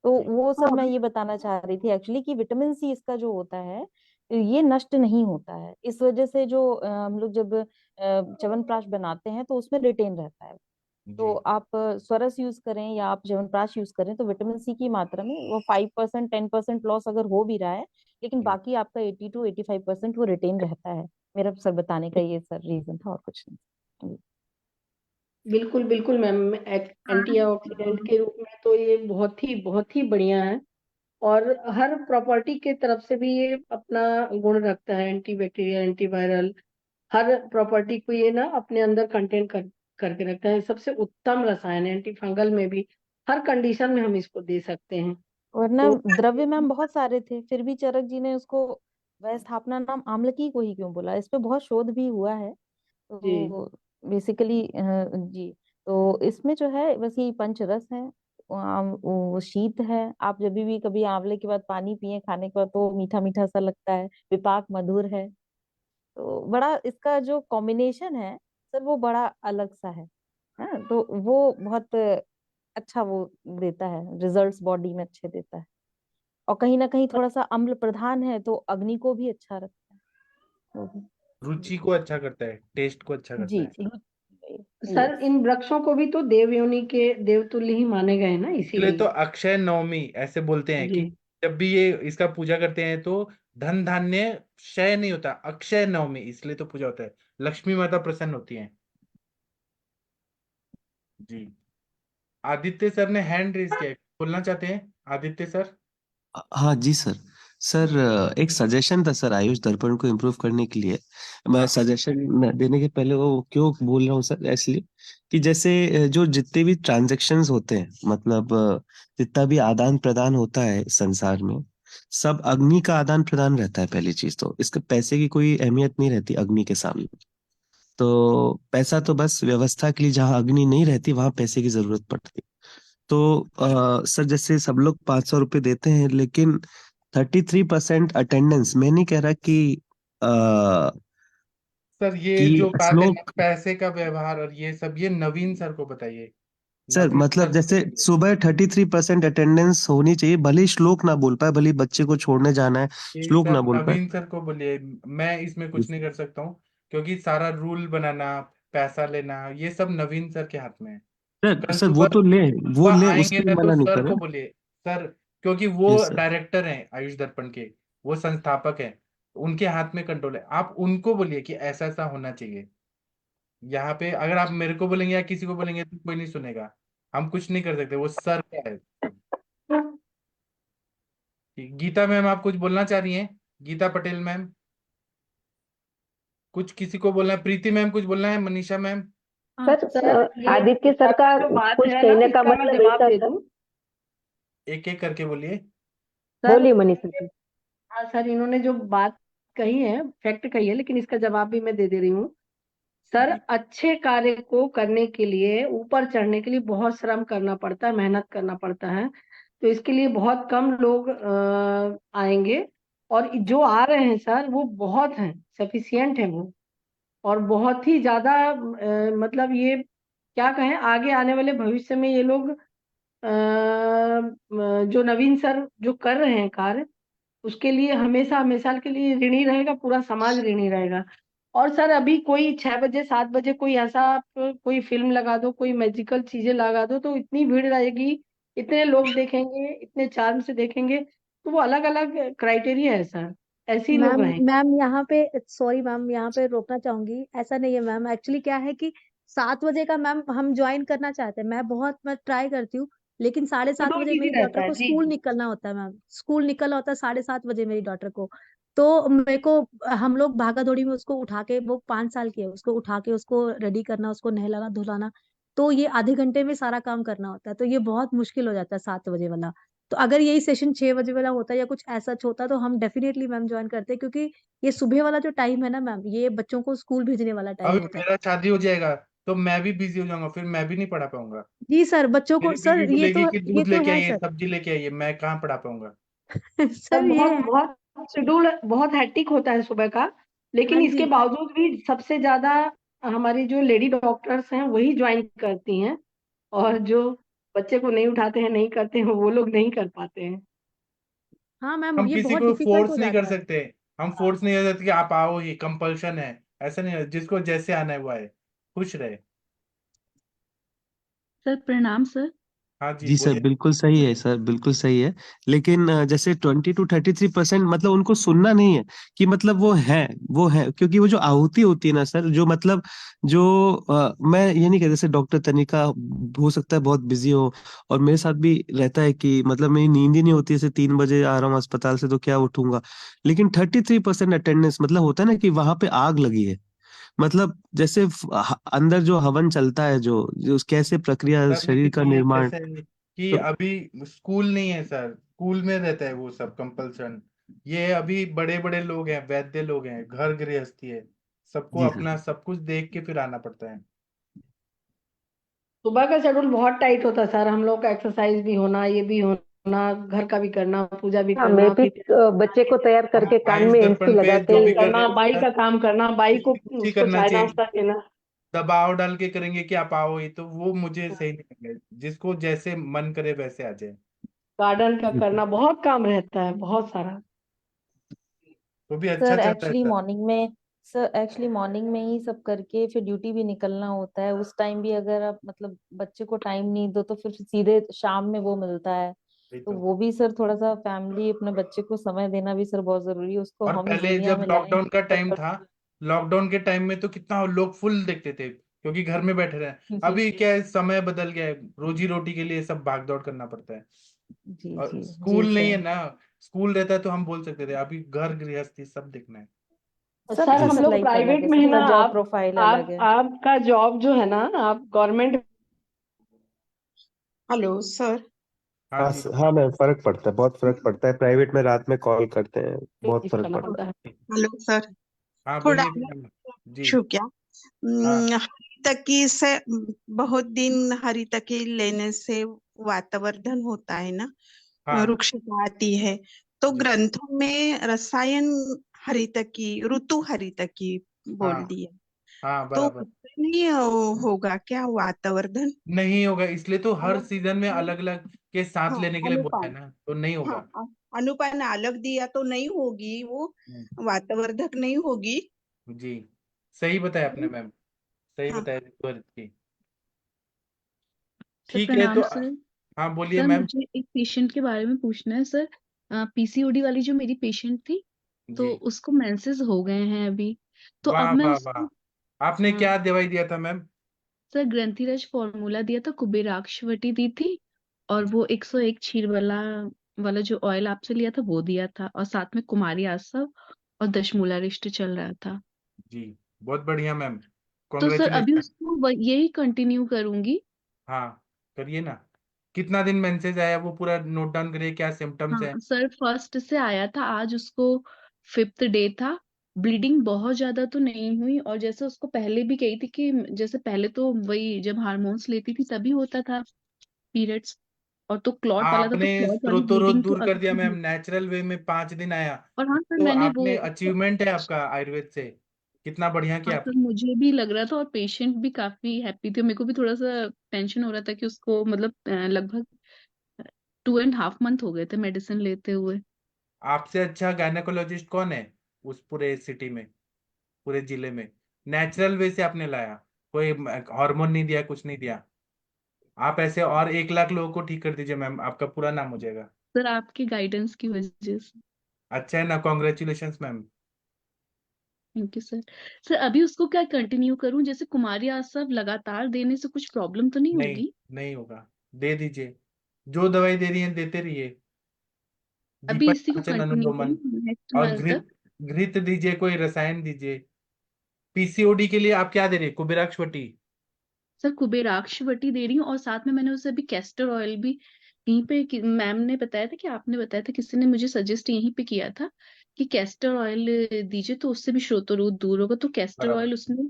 तो जी वो सर मैं ये बताना चाह रही थी एक्चुअली कि विटामिन सी इसका जो होता है ये नष्ट नहीं होता है। इस वजह से जो हम लोग जब च्यवनप्राश बनाते हैं तो उसमें रिटेन रहता है। तो जी आप स्वरस यूज करें या आप च्यवनप्राश यूज करें तो विटामिन सी की मात्रा में वो 5% 10% लॉस अगर हो भी रहा है, लेकिन जी। बाकी आपका 80 to 85% वो रिटेन रहता है। मेरा सर बताने का ये सर रीजन था और कुछ नहीं। बिल्कुल बिल्कुल मैम, एंटीऑक्सीडेंट के रूप में तो ये बहुत ही बढ़िया है। और हर प्रॉपर्टी के तरफ से भी ये अपना गुण रखता है, एंटीबैक्टीरियल, एंटीवायरल, हर प्रॉपर्टी को ये ना अपने अंदर कंटेन करके रखता है। सबसे उत्तम रसायन है, एंटी फंगल में भी हर कंडीशन में हम इसको दे सकते हैं। वरना तो द्रव्य मैम बहुत सारे थे, फिर भी चरक जी ने उसको व्यवस्थापना नाम आम्लकी को ही क्यों बोला? इस पे बहुत शोध भी हुआ है। जी तो बेसिकली जी, तो इसमें जो है बस ये पंचरस है। वो शीत है। आप जब भी कभी आंवले के बाद पानी पिए खाने के बाद तो मीठा मीठा सा लगता है, विपाक मधुर है। तो बड़ा इसका जो कॉम्बिनेशन है सर वो बड़ा अलग सा है। हाँ, तो वो बहुत अच्छा वो देता है, रिजल्ट्स बॉडी में अच्छे देता है। और कहीं ना कहीं थोड़ा सा अम्ल प्रधान है तो अग्नि को भी अच्छा रखता है। वो भी। रुचि को अच्छा करता है, टेस्ट को अच्छा करता जी है। सर, यस इन वृक्षों को भी तो देव योनि के देवतुल्य ही माने गए ना, इसलिए तो इसीलिए। अक्षय नवमी ऐसे बोलते हैं जी कि जब भी ये इसका पूजा करते हैं तो धन धान्य क्षय नहीं होता, अक्षय नवमी इसलिए तो पूजा होता है, लक्ष्मी माता प्रसन्न होती है। जी। आदित्य सर ने हैंड रेज किया है, बोलना चाहते हैं आदित्य सर? हाँ जी सर। सर एक सजेशन था सर, आयुष दर्पण को इम्प्रूव करने के लिए। मैं हाँ सजेशन देने के पहले वो क्यों बोल रहा हूँ सर, इसलिए कि जैसे जो जितने भी ट्रांजैक्शंस होते हैं, मतलब जितना भी आदान प्रदान होता है संसार में, सब अग्नि का आदान प्रदान रहता है। पहली चीज तो इसके पैसे की कोई अहमियत नहीं रहती अग्नि के सामने। तो पैसा तो बस व्यवस्था के लिए, जहाँ अग्नि नहीं रहती वहां पैसे की जरूरत पड़ती। तो सर जैसे सब लोग 500 रुपये देते हैं, लेकिन 33% अटेंडेंस, मैं नहीं कह रहा सर, ये कि जो बात है ना श्लोक। पैसे का व्यवहार और ये सब, ये नवीन सर को बताइए। सर नवीन मतलब सर जैसे सुबह 33% अटेंडेंस होनी चाहिए, भले ही श्लोक ना बोल पाए, भले ही बच्चे को छोड़ने जाना है ये श्लोक सर ना बोल पाए। नवीन सर को बोलिए, मैं इसमें कुछ नहीं कर सकता हूँ, क्योंकि सारा रूल बनाना, पैसा लेना, ये सब नवीन सर के हाथ में है। सर कल सर वो सुबह तो ले, वो सुबह ले, आएंगे उसके लिए ना तो मना नहीं सर कर को रहा। बोलिए सर, क्योंकि वो यस सर। डायरेक्टर हैं आयुष दर्पण के, वो संस्थापक हैं, उनके हाथ में कंट्रोल है। आप उनको बोलिए कि ऐसा ऐसा होना चाहिए। यहाँ पे अगर आप मेरे को बोलेंगे या किसी को बोलेंगे तो कोई नहीं सुनेगा, हम कुछ नहीं कर सकते, वो सर का है। ठीक, गीता मैम आप कुछ बोलना चाह रही हैं? गीता पटेल मैम कुछ किसी को बोलना है? प्रीति मैम कुछ बोलना है? मनीषा मैम? सर सर, ये आदित्य सर का जो बात कुछ है ना, कहने का इसका मैं मतलब जवाब ऐसा दे था। दूं। एक एक करके बोलिए। सर, बोलिए मनीषा जी। हाँ सर, इन्होंने जो बात कही है फैक्ट कही है, लेकिन इसका जवाब भी मैं दे रही हूँ। सर, जी अच्छे कार्य को करने के लिए, ऊपर चढ़ने के लिए बहुत श्रम करना पड़ता है, मेहनत करना पड़ता है। तो इसके लिए बहुत कम लोग आएंगे, और जो आ रहे हैं सर वो बहुत हैं, सफिशियंट है वो, और बहुत ही ज्यादा मतलब ये क्या कहें, आगे आने वाले भविष्य में ये लोग जो नवीन सर जो कर रहे हैं कार्य, उसके लिए हमेशा हमेशा के लिए ऋणी रहेगा, पूरा समाज ऋणी रहेगा। और सर अभी कोई 6 बजे 7 बजे कोई ऐसा आप कोई फिल्म लगा दो, कोई मैजिकल चीजें लगा दो, तो इतनी भीड़ रहेगी, इतने लोग देखेंगे, इतने चार्म से देखेंगे, तो वो अलग अलग क्राइटेरिया है सर, ऐसे ही लोग मैम रहेंगे। मैम यहाँ पे सॉरी मैम, यहाँ पे रोकना चाहूंगी, ऐसा नहीं है मैम। एक्चुअली क्या है कि 7 बजे का मैम हम ज्वाइन करना चाहते हैं, मैं ट्राई करती हूँ, लेकिन 7:30 बजे शेड्यूल मेरी बिजी डॉटर रहता है को जी स्कूल जी। निकलना होता है मैम, स्कूल निकलना होता है 7:30 बजे मेरी डॉटर को। तो मेरे को हम लोग भागा दौड़ी में उसको उठा के, वो 5 साल की है, उसको उठा के उसको रेडी करना, उसको नहलाना धुलाना, तो ये आधे घंटे में सारा काम करना होता है, तो ये बहुत मुश्किल हो जाता है 7 बजे वाला। तो अगर यही सेशन 6 बजे वाला होता या कुछ ऐसा होता तो हम डेफिनेटली मैम ज्वाइन करते, क्योंकि ये सुबह वाला जो टाइम है ना मैम, ये बच्चों को स्कूल भेजने वाला टाइम अभी होता है। मेरा शादी हो जाएगा तो मैं भी बिजी हो जाऊंगा, फिर मैं भी नहीं पढ़ा पाऊंगा। जी सर, बच्चों को मेरी सर, बीवी बोलेगी कि ये दूध तो लेके है आइए, सर। सब्जी लेके आइए, मैं कहाँ पढ़ा पाऊंगा। सर सर ये बहुत है। बहुत शेड्यूल बहुत हैट्रिक होता है सुबह का, लेकिन हाँ इसके जी। बावजूद भी सबसे ज्यादा हमारी जो लेडी डॉक्टर्स हैं वही ज्वाइन करती हैं, और जो बच्चे को नहीं उठाते हैं, नहीं करते हैं, वो लोग नहीं कर पाते हैं। हाँ मैम, हम ये किसी बहुत को डिफिकल्ट हो फोर्स नहीं कर जाता है। सकते। हम फोर्स नहीं कर सकते कि आप आओ, ये कंपल्शन है। ऐसा नहीं है, जिसको जैसे आना है वो आए, खुश रहे। सर प्रणाम सर। हाँ जी जी सर, बोलिए। बिल्कुल सही है सर, बिल्कुल सही है। लेकिन जैसे 20 to 33% मतलब उनको सुनना नहीं है कि मतलब वो है क्योंकि वो जो आहुति होती है ना सर, जो मतलब जो मैं ये नहीं कहता, जैसे डॉक्टर तनिका हो सकता है बहुत बिजी हो, और मेरे साथ भी रहता है कि मतलब मेरी नींद ही नहीं होती, जैसे 3 बजे आ रहा हूँ अस्पताल से तो क्या उठूंगा। लेकिन 33% अटेंडेंस मतलब होता है ना कि वहां पे आग लगी है। मतलब जैसे अंदर जो हवन चलता है, जो कैसे प्रक्रिया सर शरीर लेकिन का ये निर्माण। कैसे है कि तो अभी स्कूल नहीं है सर, स्कूल में रहता है वो सब कंपल्सन। ये अभी बड़े बड़े लोग हैं, वैद्य लोग हैं, घर गृहस्थी है, सबको जी सर। अपना सब कुछ देख के फिर आना पड़ता है। सुबह का शेड्यूल बहुत टाइट होता है सर, हम लोग का एक्सरसाइज भी होना, ये भी होना, घर का भी करना, पूजा भी हाँ, मैं करना, भी फिर बच्चे को तैयार हम करके कान आयुष में एनसी दर्पण पे लगा के जो भी कर रहे करना, हैं बाई सर, का काम करना, बाई को बिल्कुल ही उसको करना चाय चाहिए। नाश्ता देना। दबाव डाल के करेंगे कि आप आओ, ये तो वो मुझे सही नहीं लगे। जिसको जैसे मन करे वैसे आ जाए। गार्डन का जी सर। करना, बहुत काम रहता है, बहुत सारा। वो भी अच्छा सर चलता है एक्चुअली सर। मॉर्निंग में सर एक्चुअली मॉर्निंग में ही सब करके फिर ड्यूटी भी निकलना होता है, उस टाइम भी अगर आप मतलब बच्चे को टाइम नहीं दो तो फिर सीधे शाम में वो मिलता है। वही तो तो। वो भी सर थोड़ा सा फैमिली अपने बच्चे को समय देना भी सर बहुत जरूरी है, उसको और हम इस पहले दुनिया जब में लाए लॉकडाउन का हैं टाइम था, लॉकडाउन के टाइम में तो कितना लोग फुल देखते थे क्योंकि घर में बैठे रहे। जी अभी क्या है, समय बदल गया है, रोजी रोटी के लिए सब भाग दौड़ करना पड़ता है। जी और जी जी स्कूल नहीं है सर। ना, स्कूल रहता है तो हम बोल सकते थे, अभी घर गृहस्थी सब देखना है। सबकी सर जी हम सर सर। लोग लाइफ अलग प्राइवेट है, में है ना, सबका जॉब आप प्रोफाइल अलग आप है। आपका जॉब जो है ना, आप गवर्नमेंट। Hello sir. हाँ हाँ जी हाँ बोलिए। मैम, फर्क पड़ता है, बहुत फर्क पड़ता है। प्राइवेट में रात में कॉल करते हैं, बहुत फर्क करना पड़ता पड़ता है। Hello sir. हाँ थोड़ा बोलिए अलग मैम। जी। पूछूं क्या? हाँ हरितकी से बहुत दिन हरितकी लेने से वातावरण होता है ना, हाँ रुक्षता आती है, तो जी। ग्रंथों में रसायन हरितकी, ऋतु हरितकी बोल हाँ दिया, हाँ तो बराबर। उससे नहीं होगा क्या वातावरण? नहीं होगा, इसलिए तो हर अलग, सीजन में अलग, अलग अलग के साथ हाँ लेने के लिए बोला है अनुपान, ना, तो नहीं हाँ होगा। अनुपान अलग दिया तो नहीं होगी वो, हम्म, वातावर्धक नहीं होगी। जी सही बताया आपने मैम, सही हाँ, बताया त्वरित की। सर ठीक है तो प्रणाम सर। हाँ बोलिए सर मैम। मुझे एक पेशेंट के बारे में पूछना है सर। पीसीओडी वाली जो मेरी पेशेंट थी, तो जी। उसको मेंसेस हो गए हैं अभी। तो अब वाह मैं वाह वाह। उसको आपने हाँ क्या दवाई दिया था मैम। सर ग्रंथिरज फॉर्मूला दिया था, कुबेराक्षवटी दी थी, और वो 101 क्षीर वाला वाला जो ऑयल आपसे लिया था वो दिया था, और साथ में कुमारी आसव और दशमूला रिष्ट चल रहा था। जी बहुत बढ़िया मैम, तो सर अभी कॉन्ग्रेचुलेशन। उसको यही कंटिन्यू करूंगी। हाँ करिए ना। कितना दिन मेंसेस आया वो पूरा नोट डाउन करिए, क्या सिम्टम्स है। हाँ सर फर्स्ट से आया था, आज उसको 5th डे था। ब्लीडिंग बहुत ज्यादा तो नहीं हुई, और जैसे उसको पहले भी कही थी कि जैसे पहले तो वही जब हार्मोन्स लेती थी तभी होता था पीरियड्स, और तो क्लॉट वाला था, तो आपने क्लॉट वाली स्त्रोतोरोध ब्लीडिंग तो दूर कर दिया अभी मैम, भी। नेचुरल वे में 5 दिन आया। और हाँ सर, तो मैंने वो आपने अचीवमेंट है आपका आयुर्वेद से, कितना बढ़िया हाँ किया सर, आपने। मुझे भी लग रहा था और पेशेंट भी काफी हैप्पी थे। मेरे को भी थोड़ा सा टेंशन हो रहा था कि उसको मतलब लगभग 2.5 मंथ हो गए थे मेडिसिन लेते हुए। आपसे अच्छा गायनेकोलॉजिस्ट कौन है उस पूरे सिटी में, पूरे जिले में? नेचुरल वे से आपने लाया, कोई हार्मोन नहीं दिया, कुछ नहीं दिया। आप ऐसे और 1 लाख लोगों को ठीक कर दीजिए मैम, आपका पूरा नाम हो जाएगा। सर आपके गाइडेंस की वजह से। अच्छा है ना, congratulation ma'am. Thank you sir. Sir अभी उसको क्या कंटिन्यू करूं, जैसे कुमारी आसव लगातार देने से कुछ प्रॉब्लम तो नहीं नहीं, होगी? नहीं होगा, दे दीजिए, जो दवाई दे रही है देते रहिए। अभी दीपक इसी को पाचन कंटिन्यू अनुलोमन करूं नेक्स्ट और मंथ तक? घृत दीजिए, कोई रसायन दीजिए। पीसीओडी के लिए आप क्या दे रहे हैं, कुबेराक्ष वटी? सर कुबेराक्ष वटी दे रही हूँ, और साथ में मैंने उसे अभी कैस्टर ऑयल भी यहीं पे मैम ने बताया था कि आपने बताया था, किसी ने मुझे सजेस्ट यहीं पे किया था कि कैस्टर ऑयल दीजिए तो उससे भी श्रोतरोध दूर होगा। तो कैस्टर बराबर। ऑयल उसने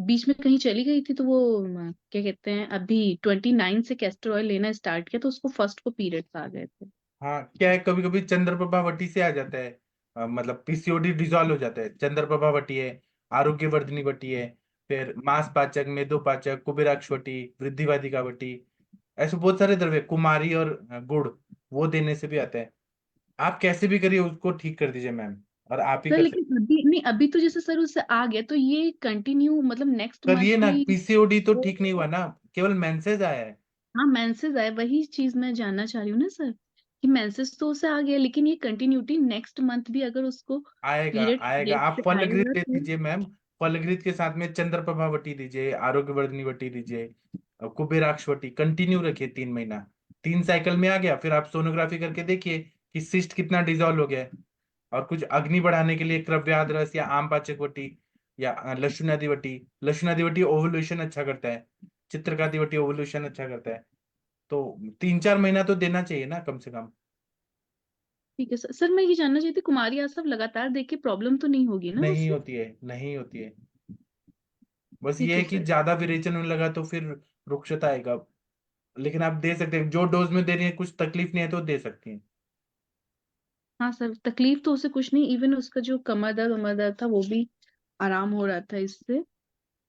बीच में कहीं चली गई थी, तो वो क्या कहते हैं, अभी 29 से कैस्टर ऑयल लेना स्टार्ट किया, तो उसको फर्स्ट को पीरियड्स आ गए थे। हाँ, क्या है, कभी कभी चंद्रप्रभा वटी से आ जाता है, मतलब पीसीओडी डिजॉल्व हो जाता है। चंद्रप्रभा वटी है, आरोग्यवर्धिनी वटी है, फिर मांस पाचक, मेदोपाचक, कुबेराक्ष वटी, वृद्धिवादिका वटी, ऐसे बहुत सारे द्रव्य, कुमारी और गुड़, वो देने से भी आता है। आप कैसे भी करिए उसको ठीक कर दीजिए मैम, और आप ही सर कर लेकिन सकते अभी नहीं, अभी तो जैसे सर उससे आ गया, तो ये कंटिन्यू मतलब नेक्स्ट मंथ करिए ना। भी पीसीओडी तो ठीक नहीं वो। हुआ ना, केवल मेंसेज आया है। हाँ मेंसेस आए, वही चीज मैं जानना चाह रही हूँ ना सर, कि मेंसेस तो उसे आ गया, लेकिन ये कंटिन्यूटी नेक्स्ट मंथ भी अगर उसको आएगा, पीरियड आएगा। डेट आप से फलघृत आएगा दे तो। दीजिए मैम, फलघृत के साथ में चंद्रप्रभा वटी दीजिए, आरोग्यवर्धिनी वटी दीजिए, और कुबेराक्ष वटी कंटिन्यू रखिए 3 महीना। 3 साइकिल में आ गया, फिर आप सोनोग्राफी करके देखिए कि सिस्ट कितना डिजोल्व हो गया है। और कुछ अग्नि बढ़ाने के लिए क्रव्याद रस या आम पाचक वटी या लशुनादि वटी। लशुनादि वटी ओवुलेशन अच्छा करता है, चित्रकादि वटी ओवुलेशन अच्छा करता है। तो 3-4 महीना तो देना चाहिए ना कम से कम। ठीक है सर। सर मैं ये जानना चाहती थी, कुमारी आसव लगातार देख के प्रॉब्लम तो नहीं होगी ना नहीं उससे? होती है, नहीं होती है। बस ये ठीक है है कि सर। ज्यादा विरेचन होने लगा तो फिर रुक्षता आएगा। लेकिन आप दे सकते हैं, जो डोज में दे रही है, कुछ तकलीफ नहीं है तो दे सकती हैं। हाँ सर, तकलीफ तो उसे कुछ नहीं, इवन उसका जो कमर दर्द था वो भी आराम हो रहा था इससे।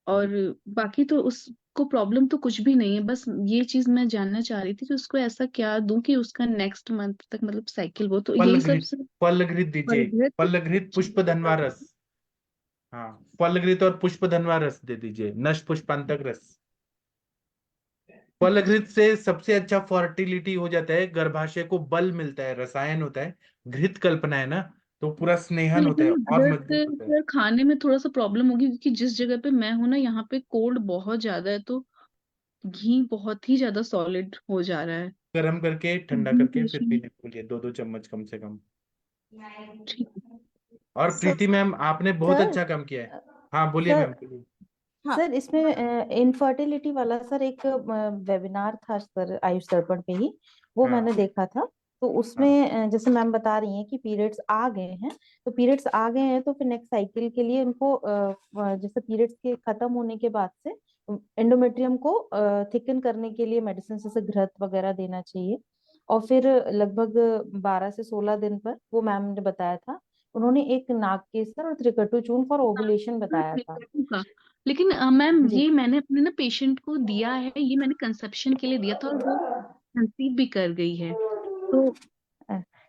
और बाकी तो उसको प्रॉब्लम तो कुछ भी नहीं है। बस ये चीज मैं जानना चाह रही थी कि उसको ऐसा क्या दूं कि उसका नेक्स्ट मंथ तक मतलब साइकिल वो, तो यही सब फलघृत, से। फलघृत दीजिए। फलगृत। फलघृत पुष्प धनवा रस। हाँ, फलघृत और पुष्प धनवा रस दे दीजिए, नष्ट पुष्पांतक रस। फलघृत से सबसे अच्छा फर्टिलिटी हो जाता है, गर्भाशय को बल मिलता है, रसायन होता है, घृत कल्पना है ना, तो पूरा तो स्नेहन होता है लेकिन और घृत मजबूत होता है। सर खाने में थोड़ा सा प्रॉब्लम होगी, क्योंकि जिस जगह पे मैं हूं ना, यहाँ पे कोल्ड बहुत ज्यादा है, तो घी बहुत ही ज्यादा सॉलिड हो जा रहा है। गर्म करके तो ठंडा घी करके फिर पेशेंट। पीने को बोलिए, 2-2 चम्मच कम से कम। ठीक। और प्रीति मैम, आपने बहुत सर अच्छा काम किया है। हाँ बोलिए सर मैम, बोलिए। सर इसमें इनफर्टिलिटी वाला सर एक वेबिनार था सर, आयुष दर्पण पे ही, वो हाँ, मैंने देखा था। तो हाँ। उसमें जैसे मैम बता रही हैं कि पीरियड्स आ गए हैं, तो पीरियड्स आ गए हैं तो फिर नेक्स्ट साइकिल के लिए उनको जैसे पीरियड्स के खत्म होने के बाद से एंडोमेट्रियम को थिकन करने के लिए मेडिसिन जैसे घृत वगैरह देना चाहिए। और फिर लगभग 12 से 16 दिन पर वो मैम ने बताया था, उन्होंने एक नागकेसर और त्रिकटु चूर्ण फॉर ओवुलेशन बताया था। त्रिकटु का। लेकिन मैम जी। ये मैंने अपने ना पेशेंट को दिया है, ये मैंने कंसेप्शन के लिए दिया था, और वो कंसीव भी कर गई है। तो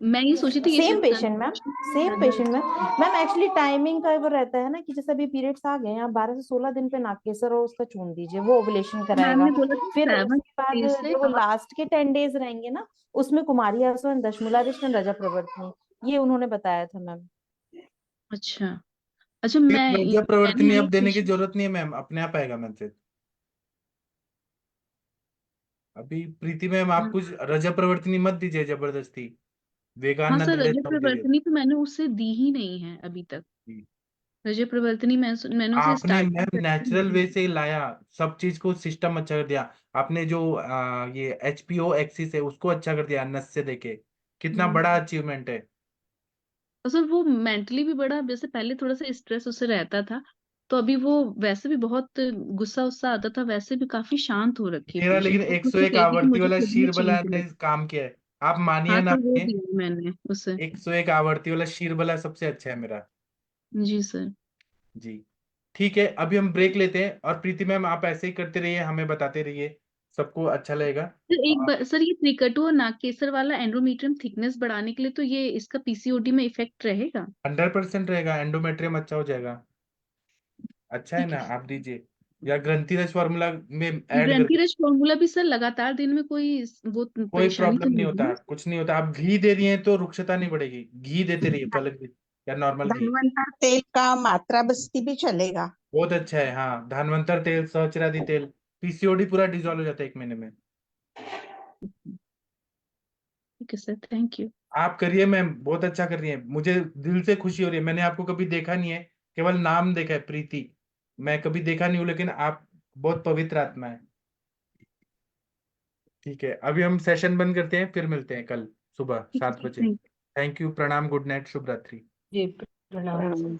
मैं ये सोची थी ये सेम शायद पेशेंट मैम, कंसेप्शन सेम ज्यादा। Patient ma'am. Ma'am actually timing का वो रहता है ना कि जैसे अभी पीरियड्स आ गए हैं, आप 12 से 16 दिन पे नागकेसर और उसका चूर्ण दीजिए, वो ओवुलेशन मैम कराएगा। ने बोला था फिर 7 उसके बाद डे से जो वो 8। लास्ट के 10 डेज रहेंगे ना, उसमें कुमारी आसवन, दशमूलारिष्ट, रजा प्रवर्तनी, ये उन्होंने बताया था मैम। अच्छा। अच्छा फिर रजा मैंने प्रवर्तनी अब एक देने की पेशेंट। जरूरत नहीं है मैम, अपने आप आएगा मैसेज। अभी प्रीति मैम, आप कुछ रजा प्रवर्तनी मत दीजिए जबरदस्ती, हाँ वेगान न सर, दले रजत तब दीजिए। प्रवर्तनी तो मैंने उससे दी ही नहीं है अभी तक। रजत प्रवर्तनी मैंने उसे आपने स्टार्टिंग मैम करके नहीं नेचुरल वे दी। से लाया, सब चीज को सिस्टम अच्छा कर दिया। आपने जो ये एचपीओ एक्सिस है उसको अच्छा कर दिया नस से देके, कितना बड़ा अचीवमेंट है। और सर वो मेंटली भी बड़ा, जैसे पहले थोड़ा सा स्ट्रेस उससे रहता था, तो अभी वो वैसे भी बहुत गुस्सा उस्सा आता था, वैसे भी काफी शांत हो रखी है मेरा पेशेंट। लेकिन वो खुद 101 से कह रही कि आवर्ती मुझे वाला खुद में शीरबला चेंज ने लगा। काम किया है, आप मानिए हाँ ना तो वो मानिए, दिया मैंने उसे। 101 आवर्ती वाला शीरबला सबसे अच्छा है मेरा। जी सर। जी ठीक है, अभी हम ब्रेक लेते हैं, और प्रीति मैम आप ऐसे ही करते रहिए, हमें बताते रहिए, सबको अच्छा लगेगा। तो एक बार सर, ये त्रिकटु और नागकेसर वाला एंडोमेट्रियम थिकनेस बढ़ाने के लिए तो ये इसका पीसीओडी में इफेक्ट रहेगा? 100% रहेगा, एंडोमेट्रियम अच्छा हो जाएगा। अच्छा है ठीक ना, है। आप दीजिए, या ग्रंथिरस फार्मूला में ऐड करके। ग्रंथिरस फॉर्मूला भी सर लगातार देने में कोई वो कोई परेशानी तो प्रॉब्लम नहीं नहीं होता, है? कुछ नहीं होता, आप घी दे रही हैं तो रुक्षता नहीं बढ़ेगी, घी देते रहिए, फलक घी या नॉर्मल घी। धन्वंतर तेल का मात्रा बस्ती भी चलेगा। बहुत अच्छा है, हाँ, धन्वंतर तेल, सहस्रादि तेल, पीसीओडी पूरा डिजॉल्व हो जाता है 1 महीने में। ठीक है सर, थैंक यू। आप करिए मैम, बहुत अच्छा कर रही है, मुझे दिल से खुशी हो रही है, मैंने आपको कभी देखा नहीं है, केवल नाम देखा है प्रीति, मैं कभी देखा नहीं हूँ, लेकिन आप बहुत पवित्र आत्मा है। ठीक है, अभी हम सेशन बंद करते हैं, फिर मिलते हैं कल सुबह ठीक है 7 सर, बजे। थैंक थैंक यू, प्रणाम, गुड नाइट, शुभ रात्रि। जी प्रणाम।